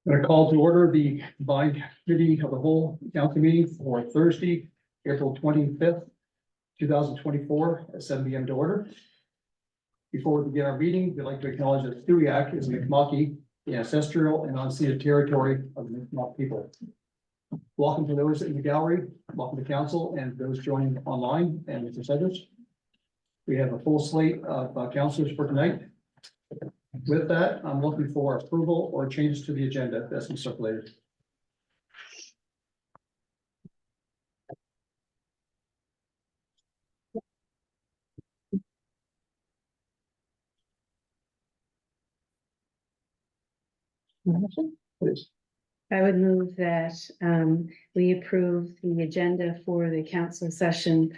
I'm going to call to order the combined committee of the whole council meeting for Thursday, April 25th, 2024 at 7 p.m. to order. Before we begin our meeting, we'd like to acknowledge that Thuyac is Mi'kmaq, the ancestral and unceded territory of the Mi'kmaq people. Welcome to those in the gallery, welcome to council, and those joining online and Mr. Sedgwick. We have a full slate of councilors for tonight. With that, I'm looking for approval or changes to the agenda that's been circulated. Please. I would move that we approve the agenda for the council session,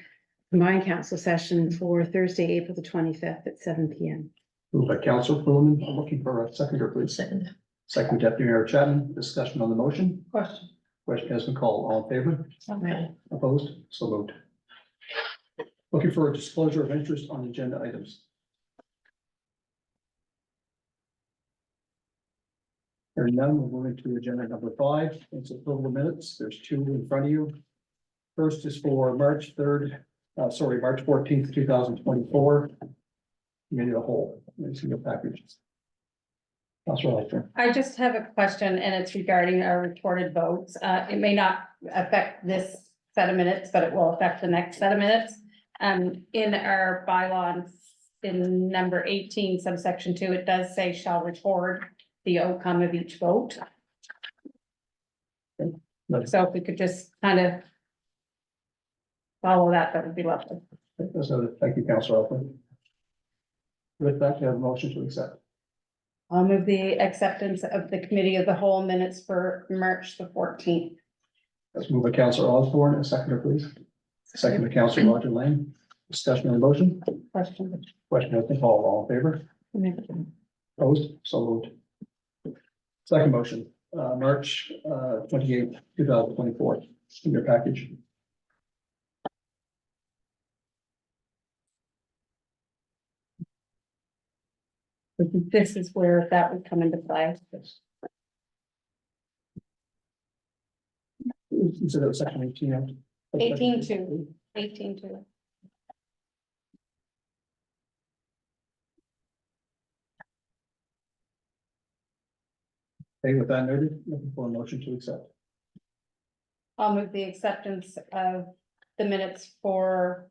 combined council session for Thursday, April the 25th at 7 p.m. Moved by Councilor Fruin. I'm looking for a seconder, please. Second. Second, Deputy Mayor Chapman. Discussion on the motion. Question. Question has been called. All in favor? Okay. Opposed? So moved. Looking for a disclosure of interest on agenda items. Hearing none, we'll move into agenda number 5. It's approval of minutes. There's 2 in front of you. First is for March 14th, 2024. Committee of the whole. Let's see your packages. Councilor Lecter. I just have a question and it's regarding our recorded votes. It may not affect this set of minutes, but it will affect the next set of minutes. In our bylaws, in number 18, subsection 2, it does say shall record the outcome of each vote. So if we could just kind of follow that, that would be lovely. That's noted. Thank you, Councilor Lecter. With that, you have a motion to accept. I'll move the acceptance of the committee of the whole minutes for March the 14th. Let's move by Councilor Osborne. A seconder, please. Second by Councilor Roger Lane. Discussion on the motion. Question. Question has been called. All in favor? Opposed? So moved. Second motion, March 28th, 2024, in your package. This is where that would come into play. Yes. Is it section 18? 18-2. 18-2. Okay, with that noted, looking for a motion to accept. I'll move the acceptance of the minutes for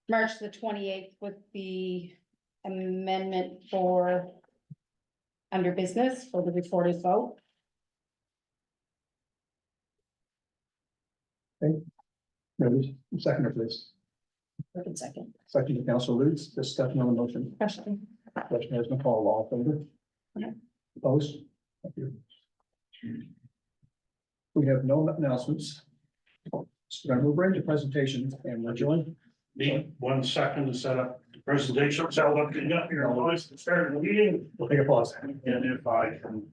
March the 28th with the amendment for under business for the recorded vote. Noted. Seconder, please. Second. Second to Councilor Lutz. Discussion on the motion. Question. Question has been called. All in favor? Okay. Opposed? Thank you. We have no announcements. So we're going to move right into presentations and we're joined. Need 1 second to set up the presentation, set up, getting up here, otherwise the start of the meeting. We'll take a pause. And if I can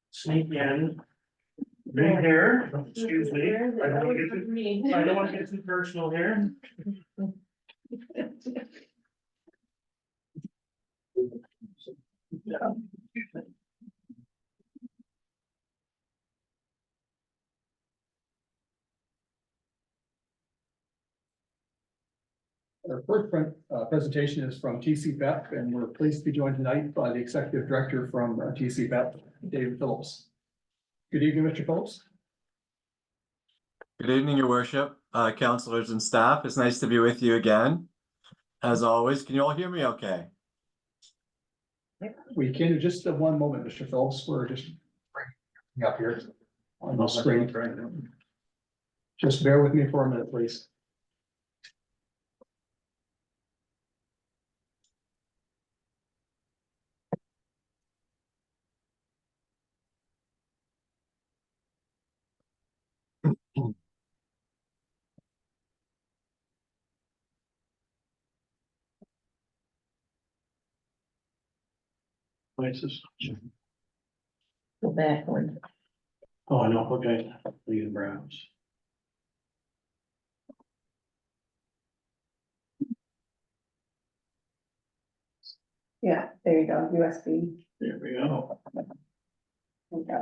sneak in, right here, excuse me, I don't want to get too personal here. Our first presentation is from TCBEP, and we're pleased to be joined tonight by the Executive Director from TCBEP, David Phillips. Good evening, Mr. Phillips. Good evening, Your Worship, councilors and staff. It's nice to be with you again. As always, can you all hear me okay? We can do just one moment, Mr. Phillips. We're just bringing up here on the screen. Just bear with me for a minute, please. Places. Go backward. Oh, I know, okay, leave the browse. Yeah, there you go, USB. There we go. Okay.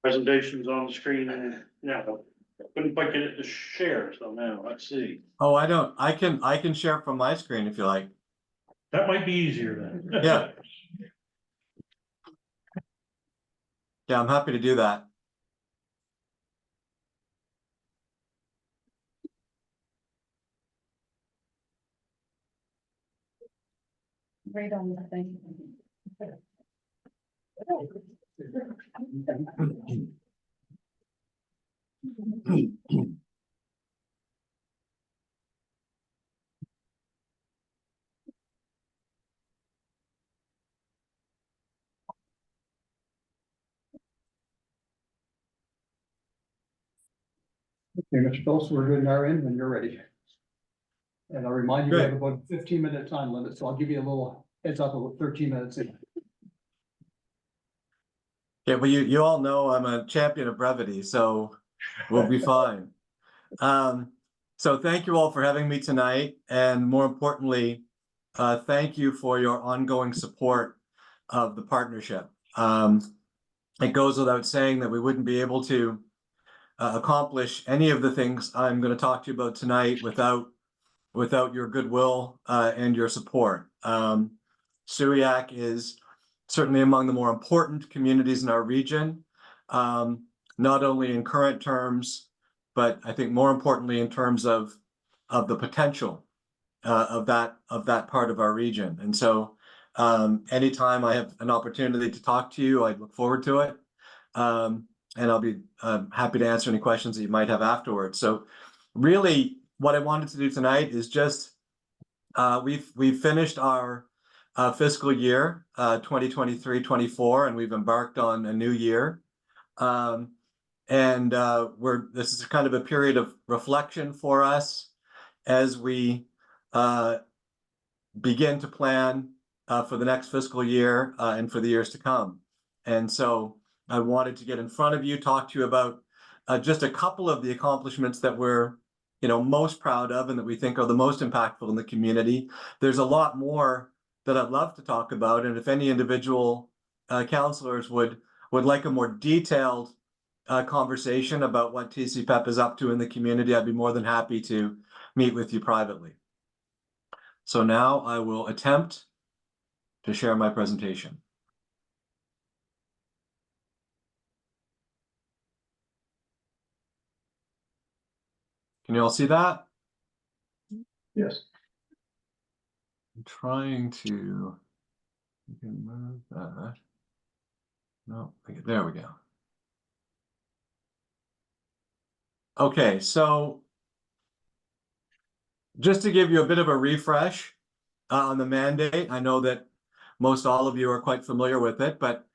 Presentation's on the screen and now, couldn't quite get it to share, so now, let's see. Oh, I can share from my screen if you like. That might be easier then. Yeah. Yeah, I'm happy to do that. Right on the thing. Okay, Mr. Phillips, we're good on our end when you're ready. And I'll remind you, we have about 15-minute time limit, so I'll give you a little heads up about 13 minutes in. Yeah, well, you all know I'm a champion of brevity, so we'll be fine. So thank you all for having me tonight, and more importantly, thank you for your ongoing support of the partnership. It goes without saying that we wouldn't be able to accomplish any of the things I'm going to talk to you about tonight without your goodwill and your support. Stewiacke is certainly among the more important communities in our region, not only in current terms, but I think more importantly in terms of the potential of that part of our region. And so anytime I have an opportunity to talk to you, I look forward to it. And I'll be happy to answer any questions that you might have afterwards. So really what I wanted to do tonight is just we've finished our fiscal year 2023-24, and we've embarked on a new year. This is kind of a period of reflection for us as we begin to plan for the next fiscal year and for the years to come. And so I wanted to get in front of you, talk to you about just a couple of the accomplishments that we're most proud of and that we think are the most impactful in the community. There's a lot more that I'd love to talk about, and if any individual councillors would like a more detailed conversation about what TCPEP is up to in the community, I'd be more than happy to meet with you privately. So now I will attempt to share my presentation. Can you all see that? Yes. I'm trying to move that. No, there we go. Okay, so just to give you a bit of a refresh on the mandate, I know that most all of you are quite familiar with it, but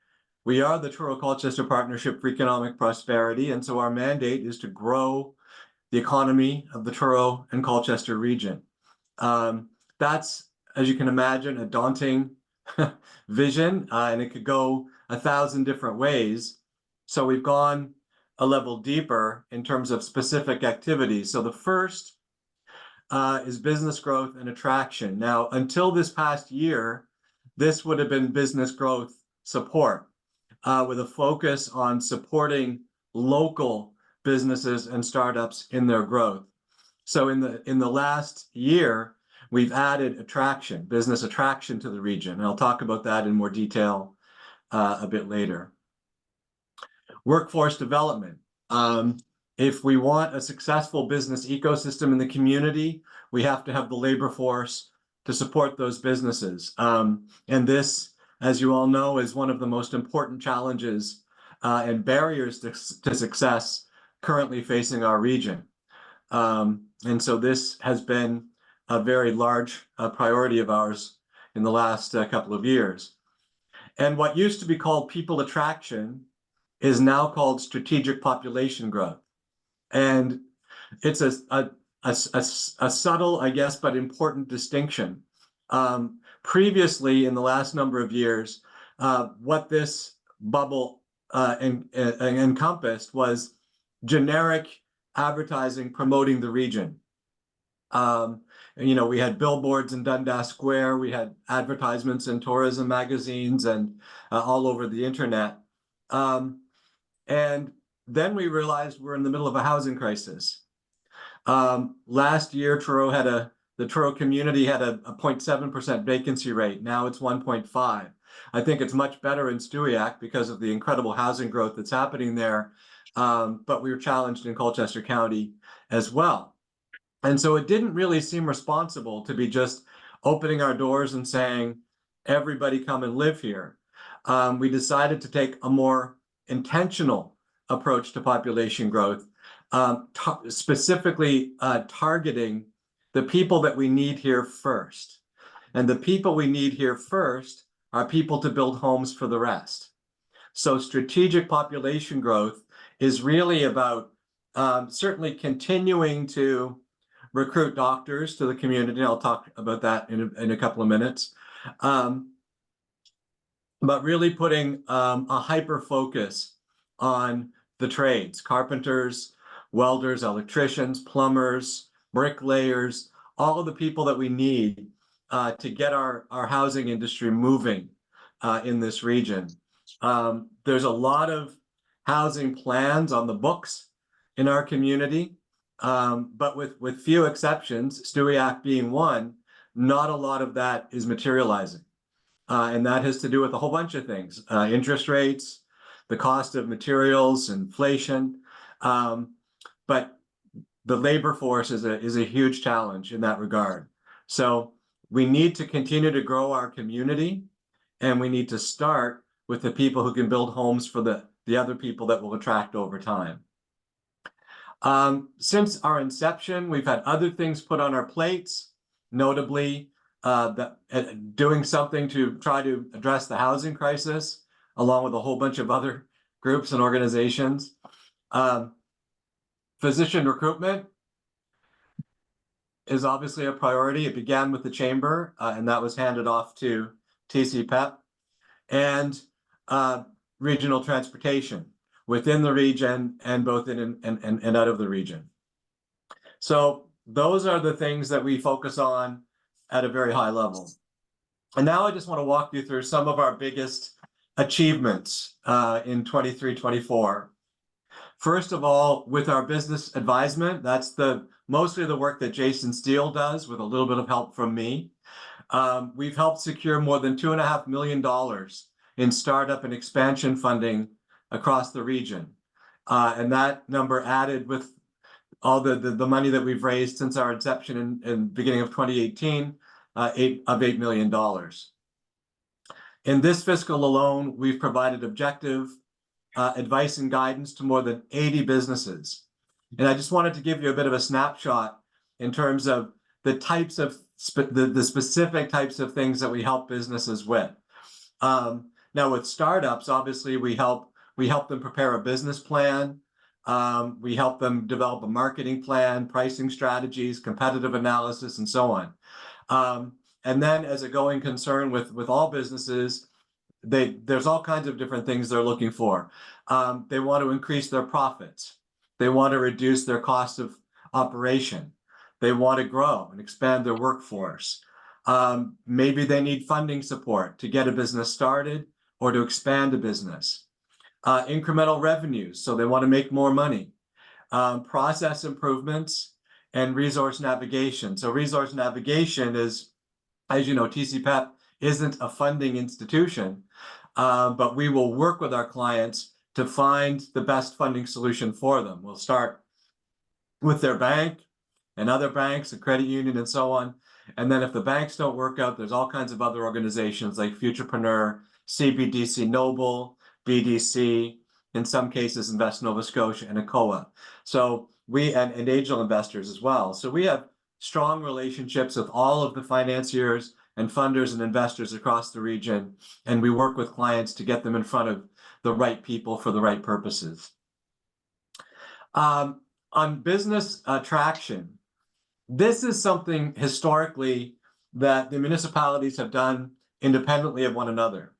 we are the Truro-Colchester Partnership for Economic Prosperity, and so our mandate is to grow the economy of the Truro and Colchester region. That's, as you can imagine, a daunting vision, and it could go 1,000 different ways. So we've gone a level deeper in terms of specific activities. So the first is business growth and attraction. Now, until this past year, this would have been business growth support with a focus on supporting local businesses and startups in their growth. So in the last year, we've added attraction, business attraction to the region. And I'll talk about that in more detail a bit later. Workforce development. If we want a successful business ecosystem in the community, we have to have the labor force to support those businesses. And this, as you all know, is one of the most important challenges and barriers to success currently facing our region. And so this has been a very large priority of ours in the last couple of years. And what used to be called people attraction is now called strategic population growth. And it's a a subtle, I guess, but important distinction. Previously, in the last number of years, what this bubble encompassed was generic advertising promoting the region. We had billboards in Dundas Square, we had advertisements in tourism magazines and all over the internet. And then we realized we're in the middle of a housing crisis. Last year, the Truro community had a 0.7% vacancy rate. Now it's 1.5. I think it's much better in Stewiacke because of the incredible housing growth that's happening there. But we were challenged in Colchester County as well. And so it didn't really seem responsible to be just opening our doors and saying, everybody come and live here. We decided to take a more intentional approach to population growth, specifically targeting the people that we need here first. And the people we need here first are people to build homes for the rest. So strategic population growth is really about certainly continuing to recruit doctors to the community. I'll talk about that in a couple of minutes. But really putting a hyper focus on the trades: carpenters, welders, electricians, plumbers, bricklayers, all of the people that we need to get our housing industry moving in this region. There's a lot of housing plans on the books in our community, but with few exceptions, Stewiacke being one, not a lot of that is materializing. And that has to do with a whole bunch of things: interest rates, the cost of materials, inflation. But the labor force is a huge challenge in that regard. So we need to continue to grow our community, and we need to start with the people who can build homes for the other people that will attract over time. Since our inception, we've had other things put on our plates, notably doing something to try to address the housing crisis, along with a whole bunch of other groups and organizations. Physician recruitment is obviously a priority. It began with the chamber, and that was handed off to TCPEP, and regional transportation within the region and both in and out of the region. So those are the things that we focus on at a very high level. And now I just want to walk you through some of our biggest achievements in 23-24. First of all, with our business advisement, that's mostly the work that Jason Steele does with a little bit of help from me. We've helped secure more than $2.5 million in startup and expansion funding across the region. And that number added with all the money that we've raised since our inception in beginning of 2018, $8 million. In this fiscal alone, we've provided objective advice and guidance to more than 80 businesses. And I just wanted to give you a bit of a snapshot in terms of the types of the specific types of things that we help businesses with. Now with startups, obviously we help them prepare a business plan. We help them develop a marketing plan, pricing strategies, competitive analysis, and so on. And then as a going concern with all businesses, there's all kinds of different things they're looking for. They want to increase their profits. They want to reduce their cost of operation. They want to grow and expand their workforce. Maybe they need funding support to get a business started or to expand a business. Incremental revenues, so they want to make more money. Process improvements and resource navigation. So resource navigation is, as you know, TCPEP isn't a funding institution, but we will work with our clients to find the best funding solution for them. We'll start with their bank and other banks, a credit union, and so on. And then if the banks don't work out, there's all kinds of other organizations like Futurepreneur, CBDC Noble, BDC, in some cases Invest Nova Scotia, and ACOA. So and angel investors as well. So we have strong relationships with all of the financiers and funders and investors across the region, and we work with clients to get them in front of the right people for the right purposes. On business traction, this is something historically that the municipalities have done independently of one another.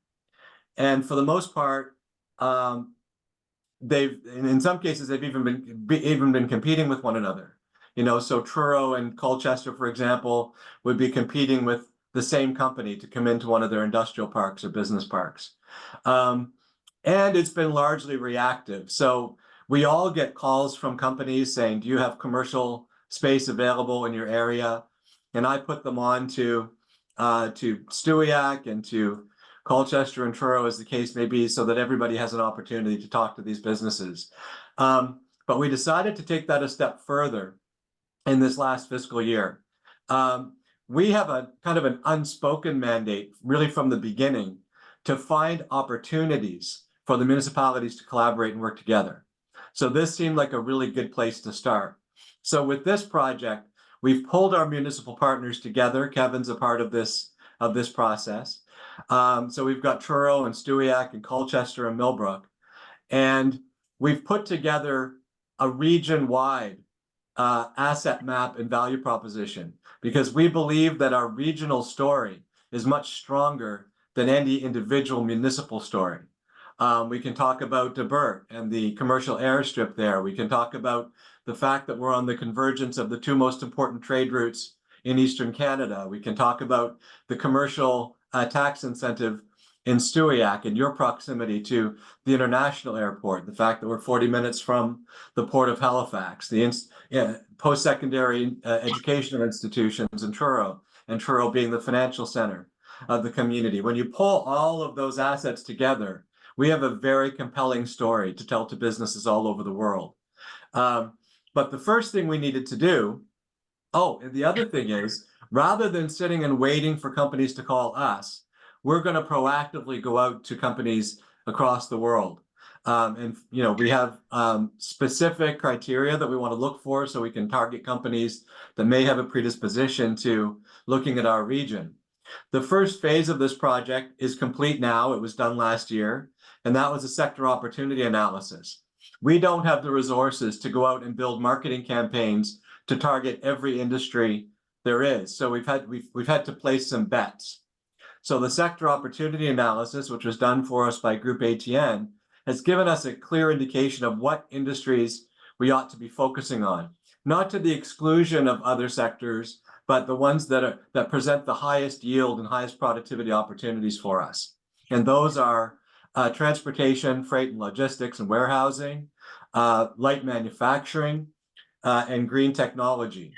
And for the most part, in some cases, they've even been competing with one another. You know, so Truro and Colchester, for example, would be competing with the same company to come into one of their industrial parks or business parks. And it's been largely reactive. So we all get calls from companies saying, do you have commercial space available in your area? And I put them on to Stewiacke and to Colchester and Truro, as the case may be, so that everybody has an opportunity to talk to these businesses. But we decided to take that a step further in this last fiscal year. We have a kind of an unspoken mandate, really from the beginning, to find opportunities for the municipalities to collaborate and work together. So this seemed like a really good place to start. So with this project, we've pulled our municipal partners together. Kevin's a part of this process. So we've got Truro and Stewiacke and Colchester and Millbrook, and we've put together a region-wide asset map and value proposition, because we believe that our regional story is much stronger than any individual municipal story. We can talk about Debert and the commercial airstrip there. We can talk about the fact that we're on the convergence of the two most important trade routes in Eastern Canada. We can talk about the commercial tax incentive in Stewiacke and your proximity to the international airport, the fact that we're 40 minutes from the Port of Halifax, the post-secondary educational institutions in Truro, and Truro being the financial center of the community. When you pull all of those assets together, we have a very compelling story to tell to businesses all over the world. But the first thing we needed to do, and the other thing is, rather than sitting and waiting for companies to call us, we're going to proactively go out to companies across the world. And you know, we have specific criteria that we want to look for, so we can target companies that may have a predisposition to looking at our region. The first phase of this project is complete now. It was done last year, and that was a sector opportunity analysis. We don't have the resources to go out and build marketing campaigns to target every industry there is. So we've had to place some bets. So the sector opportunity analysis, which was done for us by Group ATN, has given us a clear indication of what industries we ought to be focusing on, not to the exclusion of other sectors, but the ones that present the highest yield and highest productivity opportunities for us. And those are transportation, freight and logistics and warehousing, light manufacturing, and green technology.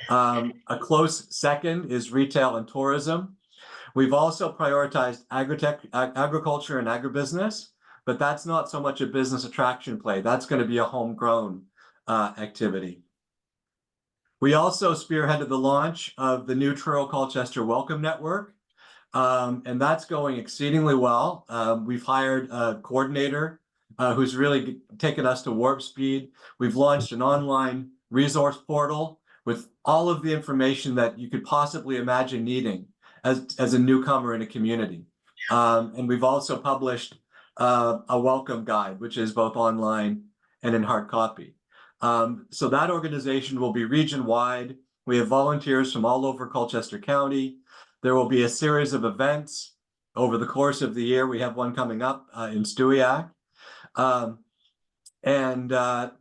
A close second is retail and tourism. We've also prioritized agriculture and agribusiness, but that's not so much a business attraction play. That's going to be a homegrown activity. We also spearheaded the launch of the new Truro Colchester Welcome Network, and that's going exceedingly well. We've hired a coordinator who's really taken us to warp speed. We've launched an online resource portal with all of the information that you could possibly imagine needing as a newcomer in a community. And we've also published a welcome guide, which is both online and in hard copy. So that organization will be region-wide. We have volunteers from all over Colchester County. There will be a series of events over the course of the year. We have one coming up in Stewiacke. And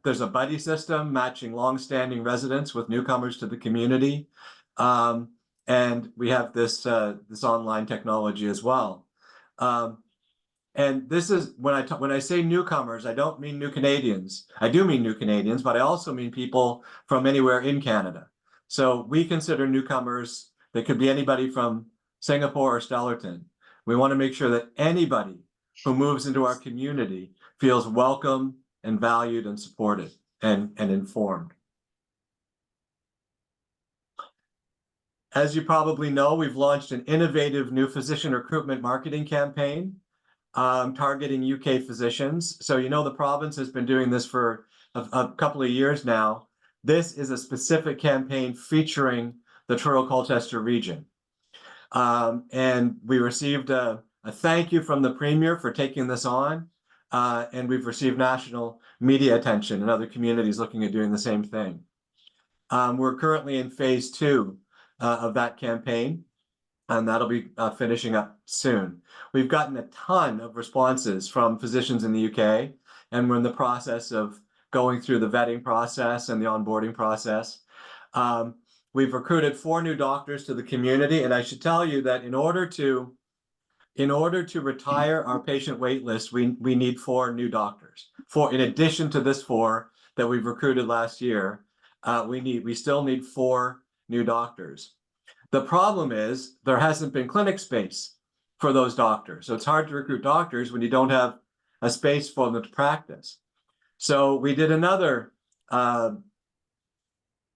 there's a buddy system matching longstanding residents with newcomers to the community. And we have this online technology as well. And this is, when I say newcomers, I don't mean new Canadians. I do mean new Canadians, but I also mean people from anywhere in Canada. So we consider newcomers, they could be anybody from Singapore or Stellarton. We want to make sure that anybody who moves into our community feels welcome and valued and supported and informed. As you probably know, we've launched an innovative new physician recruitment marketing campaign targeting UK physicians. So you know the province has been doing this for a couple of years now. This is a specific campaign featuring the Truro Colchester region. And we received a thank you from the Premier for taking this on. And we've received national media attention and other communities looking at doing the same thing. We're currently in phase 2 of that campaign, and that'll be finishing up soon. We've gotten a ton of responses from physicians in the UK, and we're in the process of going through the vetting process and the onboarding process. We've recruited 4 new doctors to the community, and I should tell you that in order to retire our patient wait list, we need 4 new doctors. In addition to this 4 that we've recruited last year, we still need 4 new doctors. The problem is there hasn't been clinic space for those doctors. So it's hard to recruit doctors when you don't have a space for them to practice. So we did another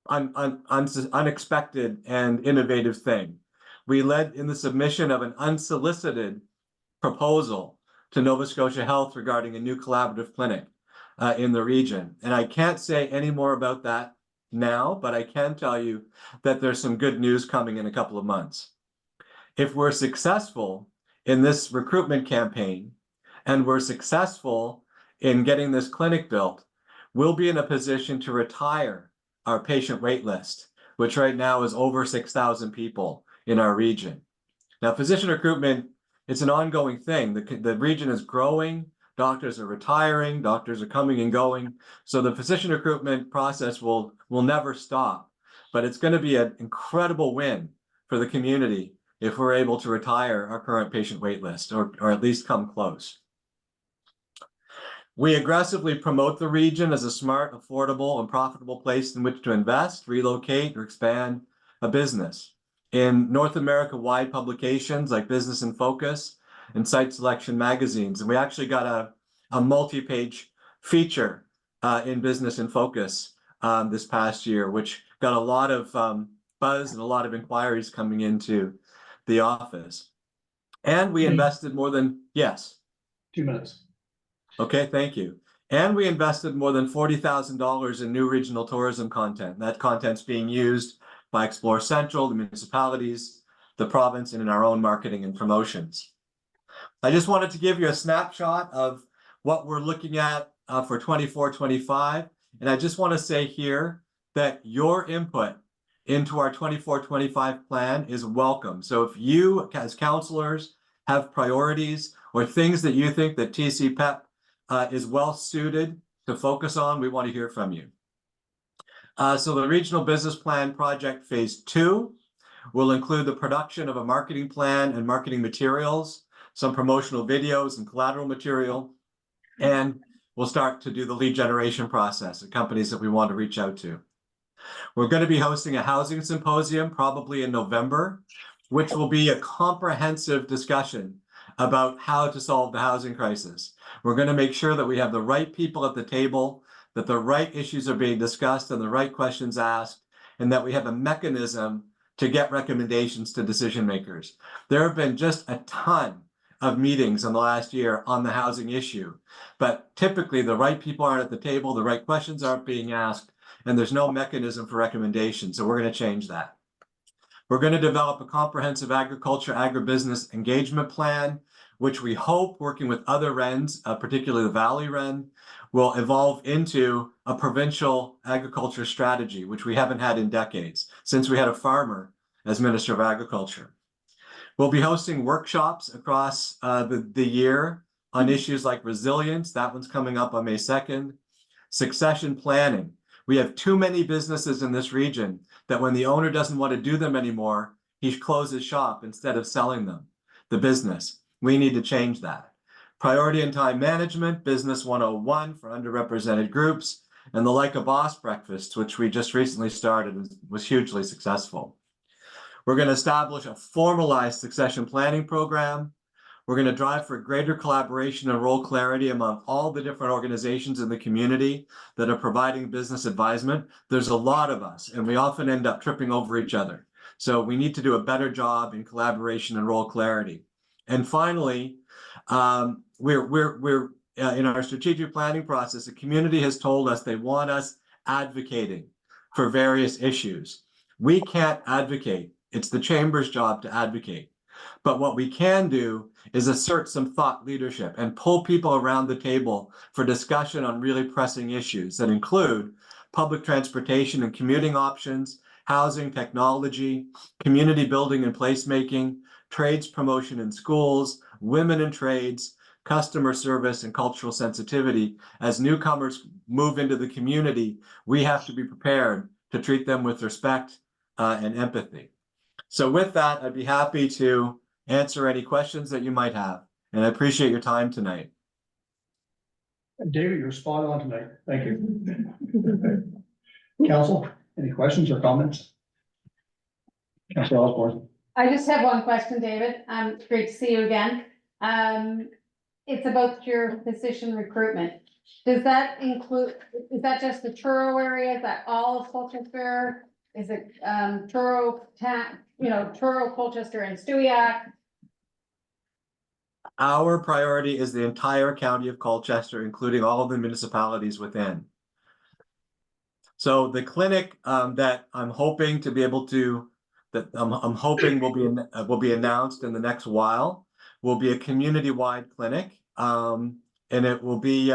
unexpected and innovative thing. We led in the submission of an unsolicited proposal to Nova Scotia Health regarding a new collaborative clinic in the region. And I can't say any more about that now, but I can tell you that there's some good news coming in a couple of months. If we're successful in this recruitment campaign and we're successful in getting this clinic built, we'll be in a position to retire our patient wait list, which right now is over 6,000 people in our region. Now, physician recruitment, it's an ongoing thing. The region is growing, doctors are retiring, doctors are coming and going. So the physician recruitment process will never stop, but it's going to be an incredible win for the community if we're able to retire our current patient wait list or at least come close. We aggressively promote the region as a smart, affordable, and profitable place in which to invest, relocate, or expand a business. In North America-wide publications like Business in Focus and Site Selection magazines, and we actually got a multi-page feature in Business in Focus this past year, which got a lot of buzz and a lot of inquiries coming into the office. And we invested more than, yes. 2 minutes. Okay, thank you. And we invested more than $40,000 in new regional tourism content. That content's being used by Explore Central, the municipalities, the province, and in our own marketing and promotions. I just wanted to give you a snapshot of what we're looking at for 24-25. And I just want to say here that your input into our 24-25 plan is welcome. So if you as councillors have priorities or things that you think that TC PEP is well suited to focus on, we want to hear from you. So the Regional Business Plan Project Phase 2 will include the production of a marketing plan and marketing materials, some promotional videos and collateral material, and we'll start to do the lead generation process of companies that we want to reach out to. We're going to be hosting a housing symposium probably in November, which will be a comprehensive discussion about how to solve the housing crisis. We're going to make sure that we have the right people at the table, that the right issues are being discussed and the right questions asked, and that we have a mechanism to get recommendations to decision makers. There have been just a ton of meetings in the last year on the housing issue, but typically the right people aren't at the table, the right questions aren't being asked, and there's no mechanism for recommendation. So we're going to change that. We're going to develop a comprehensive agriculture agribusiness engagement plan, which we hope, working with other RENs, particularly the Valley REN, will evolve into a provincial agriculture strategy, which we haven't had in decades, since we had a farmer as Minister of Agriculture. We'll be hosting workshops across the year on issues like resilience. That one's coming up on May 2nd. Succession planning. We have too many businesses in this region that when the owner doesn't want to do them anymore, he closes shop instead of selling them, the business. We need to change that. Priority and time management, Business 101 for underrepresented groups, and the Like a Boss breakfast, which we just recently started, was hugely successful. We're going to establish a formalized succession planning program. We're going to drive for greater collaboration and role clarity among all the different organizations in the community that are providing business advisement. There's a lot of us, and we often end up tripping over each other. So we need to do a better job in collaboration and role clarity. And finally, we're in our strategic planning process, the community has told us they want us advocating for various issues. We can't advocate. It's the Chamber's job to advocate. But what we can do is assert some thought leadership and pull people around the table for discussion on really pressing issues that include public transportation and commuting options, housing, technology, community building and placemaking, trades promotion in schools, women in trades, customer service, and cultural sensitivity. As newcomers move into the community, we have to be prepared to treat them with respect and empathy. So with that, I'd be happy to answer any questions that you might have, and I appreciate your time tonight. David, you're spot on tonight. Thank you. Council, any questions or comments? Councilor Osborne. I just have one question, David. Great to see you again. It's about your position recruitment. Does that include, is that just the Truro area? Is that all of Colchester? Is it, Truro, Truro, Colchester and Stewiacke? Our priority is the entire county of Colchester, including all of the municipalities within. So the clinic that I'm hoping to be able to, that I'm hoping will be announced in the next while, will be a community-wide clinic, and it will be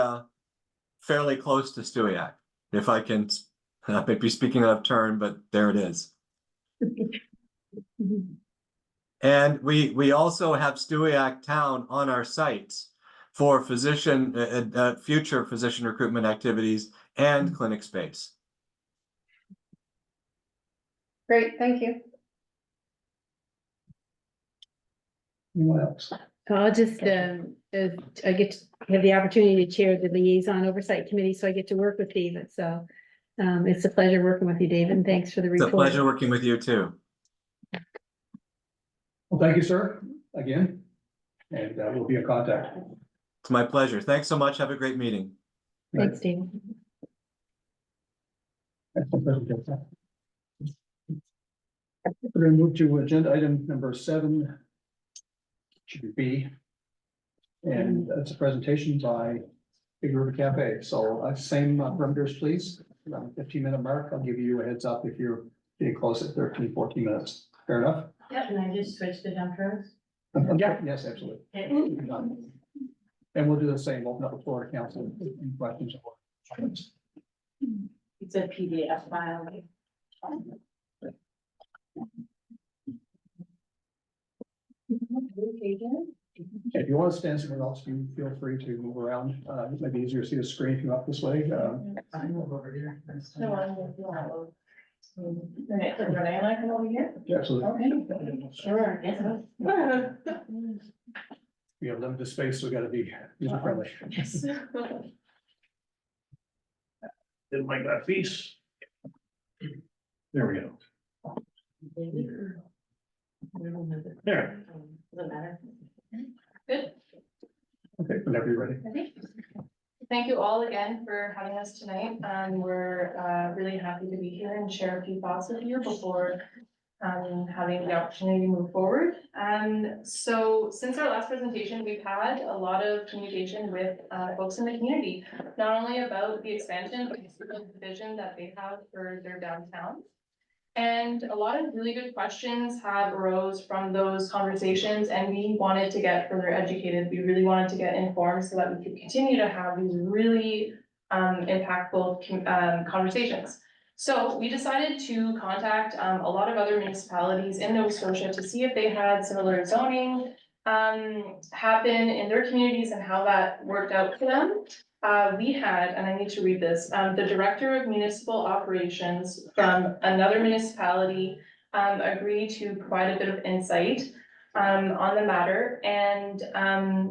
fairly close to Stewiacke, if I can. I might be speaking out of turn, but there it is. And we also have Stewiacke Town on our sites for physician, future physician recruitment activities and clinic space. Great, thank you. Anyone else? I'll just, I get to have the opportunity to chair the liaison oversight committee, so I get to work with David, so. It's a pleasure working with you, David, and thanks for the It's report. a pleasure working with you too. Well, thank you, sir, again, and we'll be in contact. It's my pleasure. Thanks so much. Have a great meeting. Thanks, David. We're gonna move to agenda item number 7. Should be B. And it's a presentation by Big River Cafe. So same parameters, please. Around 15-minute mark. I'll give you a heads up if you're getting close at 13, 14 minutes. Fair enough? Yeah, can I just switch to dump trucks? Yeah, yes, absolutely. And we'll do the same. Open up the floor to council. Any questions or comments? It's a PDF file. If you want to stand somewhere else, you feel free to move around. It might be easier to see the screen if you up this way. I move over here. No, I'm with you. Renee and I come over here? Absolutely. Okay. Sure. Yes. We have limited space, so we gotta be user friendly. Yes. Didn't like that piece. There we go. There. Doesn't matter. Good. Okay, whenever you're ready. Okay. Thank you all again for having us tonight. We're really happy to be here and share a few thoughts with you before having the opportunity to move forward. So since our last presentation, we've had a lot of communication with folks in the community, not only about the expansion, but the vision that they have for their downtown. And a lot of really good questions have arose from those conversations, and we wanted to get further educated. We really wanted to get informed so that we could continue to have these really impactful conversations. So we decided to contact a lot of other municipalities in Nova Scotia to see if they had similar zoning happen in their communities and how that worked out for them. We had, and I need to read this, the Director of Municipal Operations from another municipality agreed to provide a bit of insight on the matter. And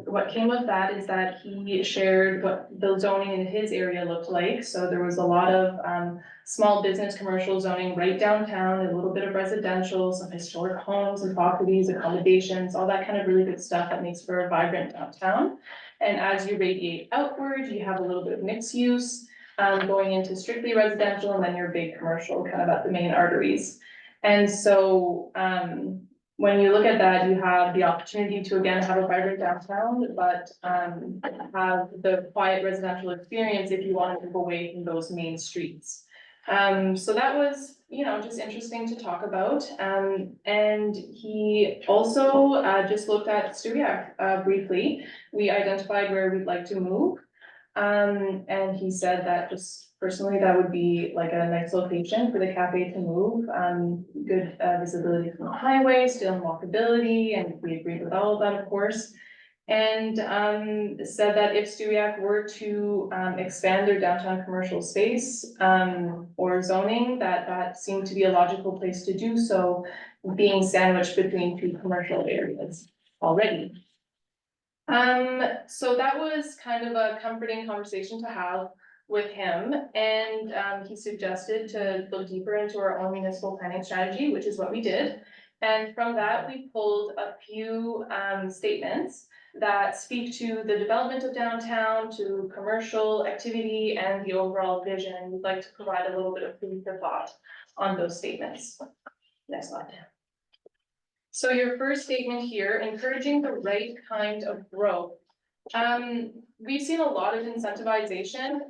what came with that is that he shared what the zoning in his area looked like. So there was a lot of small business commercial zoning right downtown, a little bit of residential, some historic homes and properties, accommodations, all that kind of really good stuff that makes for a vibrant downtown. And as you radiate outward, you have a little bit of mixed use going into strictly residential, and then your big commercial kind of at the main arteries. And so when you look at that, you have the opportunity to again have a vibrant downtown, but have the quiet residential experience if you want to move away from those main streets. So that was, just interesting to talk about. And he also just looked at Stewiacke briefly. We identified where we'd like to move. And he said that just personally, that would be like a nice location for the cafe to move. Good visibility from the highway, still walkability, and we agreed with all of that, of course. And said that if Stewiacke were to expand their downtown commercial space or zoning, that seemed to be a logical place to do so, being sandwiched between two commercial areas already. So that was kind of a comforting conversation to have with him, and he suggested to look deeper into our own municipal planning strategy, which is what we did. And from that, we pulled a few statements that speak to the development of downtown, to commercial activity and the overall vision. We'd like to provide a little bit of food for thought on those statements. Next slide. So your first statement here, encouraging the right kind of growth. We've seen a lot of incentivization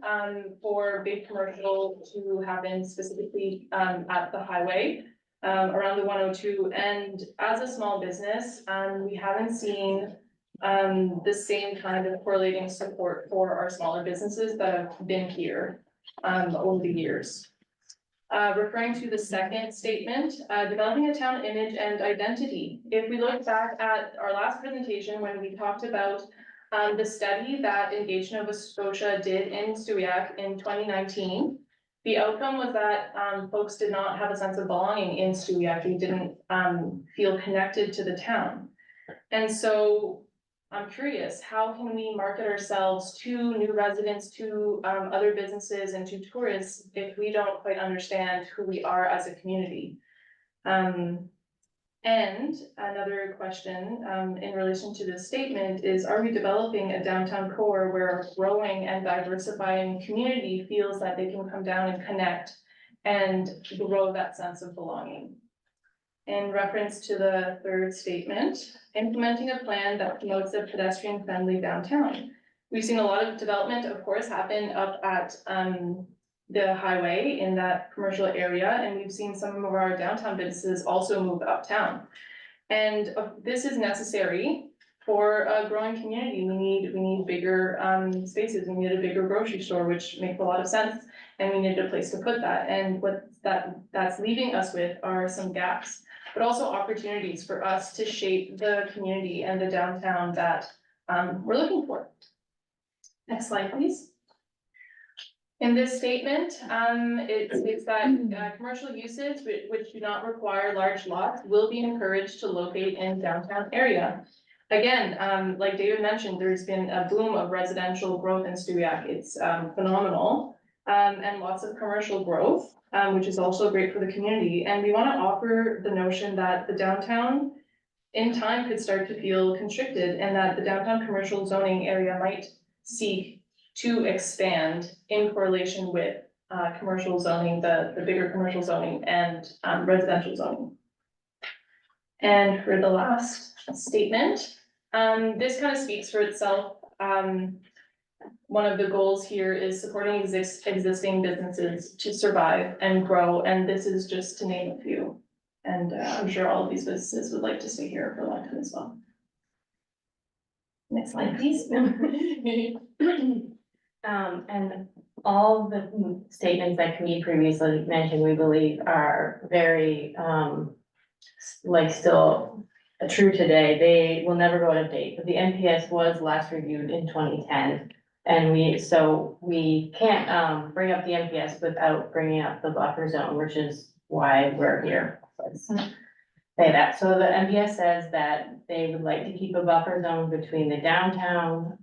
for big commercial to happen specifically at the highway around the 102. And as a small business, we haven't seen the same kind of correlating support for our smaller businesses that have been here over the years. Referring to the second statement, developing a town image and identity. If we look back at our last presentation, when we talked about the study that Engage Nova Scotia did in Stewiacke in 2019, the outcome was that folks did not have a sense of belonging in Stewiacke. They didn't feel connected to the town. And so I'm curious, how can we market ourselves to new residents, to other businesses and to tourists if we don't quite understand who we are as a community? And another question in relation to this statement is, are we developing a downtown core where a growing and diversifying community feels that they can come down and connect and grow that sense of belonging? In reference to the third statement, implementing a plan that promotes a pedestrian-friendly downtown. We've seen a lot of development, of course, happen up at the highway in that commercial area, and we've seen some of our downtown businesses also move uptown. And this is necessary for a growing community. We need bigger spaces. We need a bigger grocery store, which makes a lot of sense, and we need a place to put that. And what that's leaving us with are some gaps, but also opportunities for us to shape the community and the downtown that we're looking for. Next slide, please. In this statement, it states that commercial uses which do not require large lots will be encouraged to locate in downtown area. Again, like David mentioned, there's been a boom of residential growth in Stewiacke. It's phenomenal, and lots of commercial growth, which is also great for the community. And we want to offer the notion that the downtown in time could start to feel constricted, and that the downtown commercial zoning area might seek to expand in correlation with commercial zoning, the bigger commercial zoning and residential zoning. And for the last statement, this kind of speaks for itself. One of the goals here is supporting existing businesses to survive and grow, and this is just to name a few. And I'm sure all of these businesses would like to stay here for a long time as well. Next slide, please. And all the statements that Camille previously mentioned, we believe are very, like still true today. They will never go out of date, but the NPS was last reviewed in 2010. And we can't, bring up the NPS without bringing up the buffer zone, which is why we're here. Let's say that. So the NPS says that they would like to keep a buffer zone between the downtown,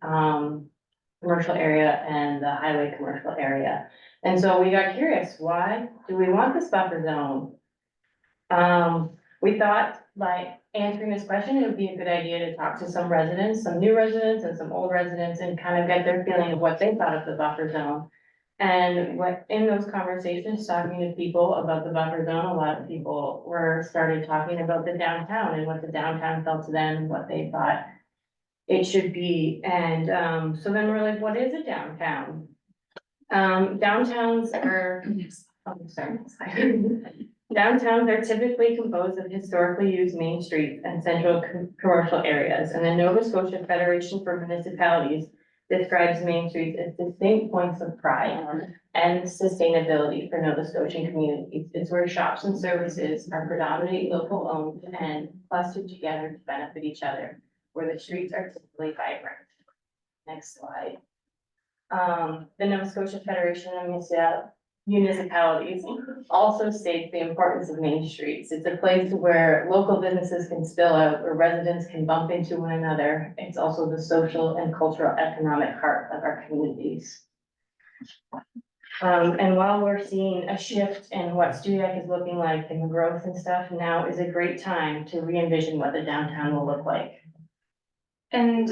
commercial area and the highway commercial area. And so we got curious, why do we want this buffer zone? We thought by answering this question, it would be a good idea to talk to some residents, some new residents and some old residents, and kind of get their feeling of what they thought of the buffer zone. And what in those conversations, talking to people about the buffer zone, a lot of people started talking about the downtown and what the downtown felt to them, what they thought it should be. And so then we're like, what is a downtown? Downtowns are, downtowns are typically composed of historically used main streets and central commercial areas. And the Nova Scotia Federation for Municipalities describes Main Street as distinct points of pride and sustainability for Nova Scotian communities. It's where shops and services are predominantly local owned and clustered together to benefit each other, where the streets are typically vibrant. Next slide. The Nova Scotia Federation of Municipalities also states the importance of main streets. It's a place where local businesses can spill out, where residents can bump into one another. It's also the social and cultural economic heart of our communities. And while we're seeing a shift in what Stewiacke is looking like and the growth and stuff, now is a great time to re-envision what the downtown will look like. And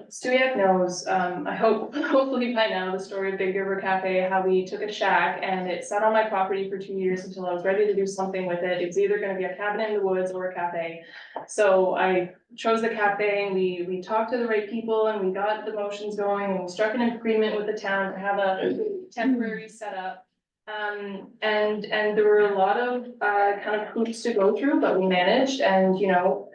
Stewiacke knows, I hope, hopefully by now, the story of Big River Cafe, how we took a shack and it sat on my property for 2 years until I was ready to do something with it. It was either gonna be a cabin in the woods or a cafe. So I chose the cafe and we talked to the right people and we got the motions going and we struck an agreement with the town to have a temporary setup. And there were a lot of kind of hoops to go through, but we managed, and you know,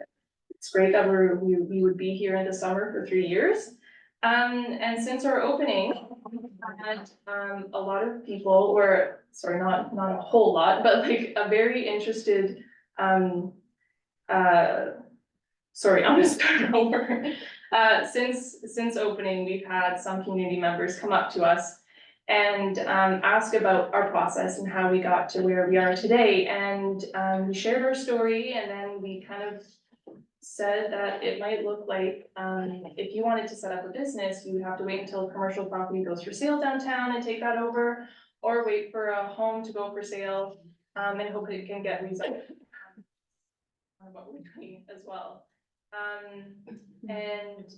it's great that we would be here in the summer for 3 years. And since our opening, we had a lot of people, or sorry, not a whole lot, but like a very interested, sorry, I'm gonna start over. Since opening, we've had some community members come up to us and ask about our process and how we got to where we are today. And we shared our story, and then we kind of said that it might look like, if you wanted to set up a business, you would have to wait until a commercial property goes for sale downtown and take that over, or wait for a home to go for sale, and hope it can get rezoned. What we're doing as well. And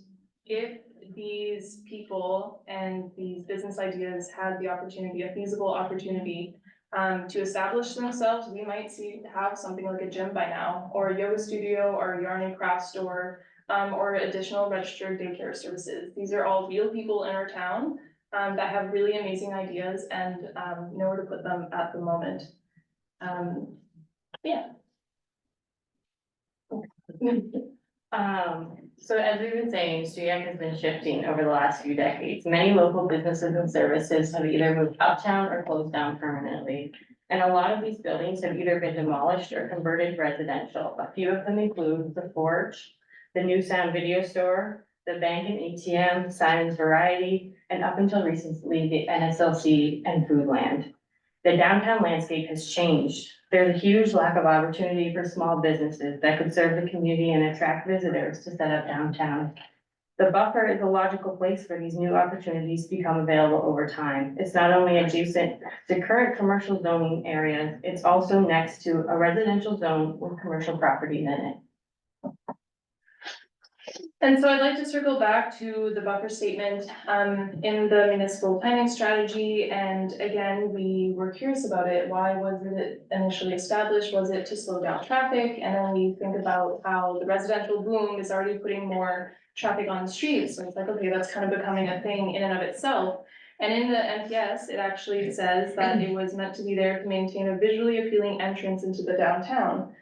if these people and these business ideas had the opportunity, a feasible opportunity, to establish themselves, we might have something like a gym by now, or a yoga studio, or a yarn and craft store, or additional registered daycare services. These are all real people in our town that have really amazing ideas and nowhere to put them at the moment. Yeah. So as we've been saying, Stewiacke has been shifting over the last few decades. Many local businesses and services have either moved uptown or closed down permanently. And a lot of these buildings have either been demolished or converted residential. A few of them include the Forge, the New Sound Video Store, the Bank and ATM, Simon's Variety, and up until recently, the NSLC and Foodland. The downtown landscape has changed. There's a huge lack of opportunity for small businesses that could serve the community and attract visitors to set up downtown. The buffer is a logical place for these new opportunities to become available over time. It's not only adjacent to current commercial zoning areas, it's also next to a residential zone with commercial property in it. And so I'd like to circle back to the buffer statement in the municipal planning strategy. And again, we were curious about it. Why was it initially established? Was it to slow down traffic? And then we think about how the residential boom is already putting more traffic on the streets. So it's like, okay, that's kind of becoming a thing in and of itself. And in the NPS, it actually says that it was meant to be there to maintain a visually appealing entrance into the downtown.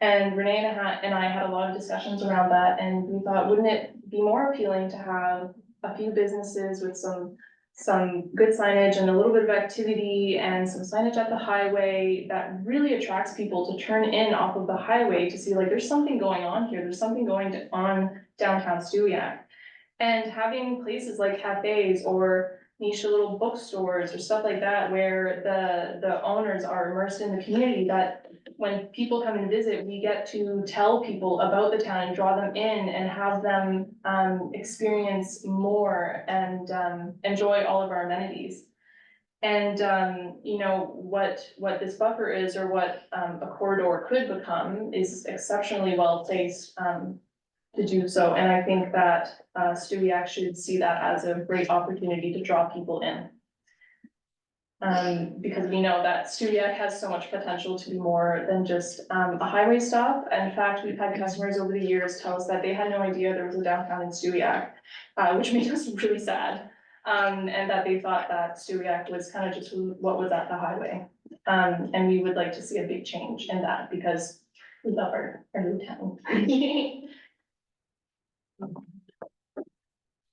And Renee and I had a lot of discussions around that, and we thought, wouldn't it be more appealing to have a few businesses with some good signage and a little bit of activity and some signage at the highway that really attracts people to turn in off of the highway to see like, there's something going on here, there's something going on downtown Stewiacke. And having places like cafes or niche little bookstores or stuff like that, where the owners are immersed in the community, that when people come and visit, we get to tell people about the town and draw them in and have them experience more and enjoy all of our amenities. And you know, what this buffer is, or what a corridor could become, is exceptionally well placed to do so. And I think that Stewiacke should see that as a great opportunity to draw people in. Because we know that Stewiacke has so much potential to be more than just a highway stop. In fact, we've had customers over the years tell us that they had no idea there was a downtown in Stewiacke, which made us really sad. And that they thought that Stewiacke was kind of just what was at the highway. And we would like to see a big change in that, because we love our new town.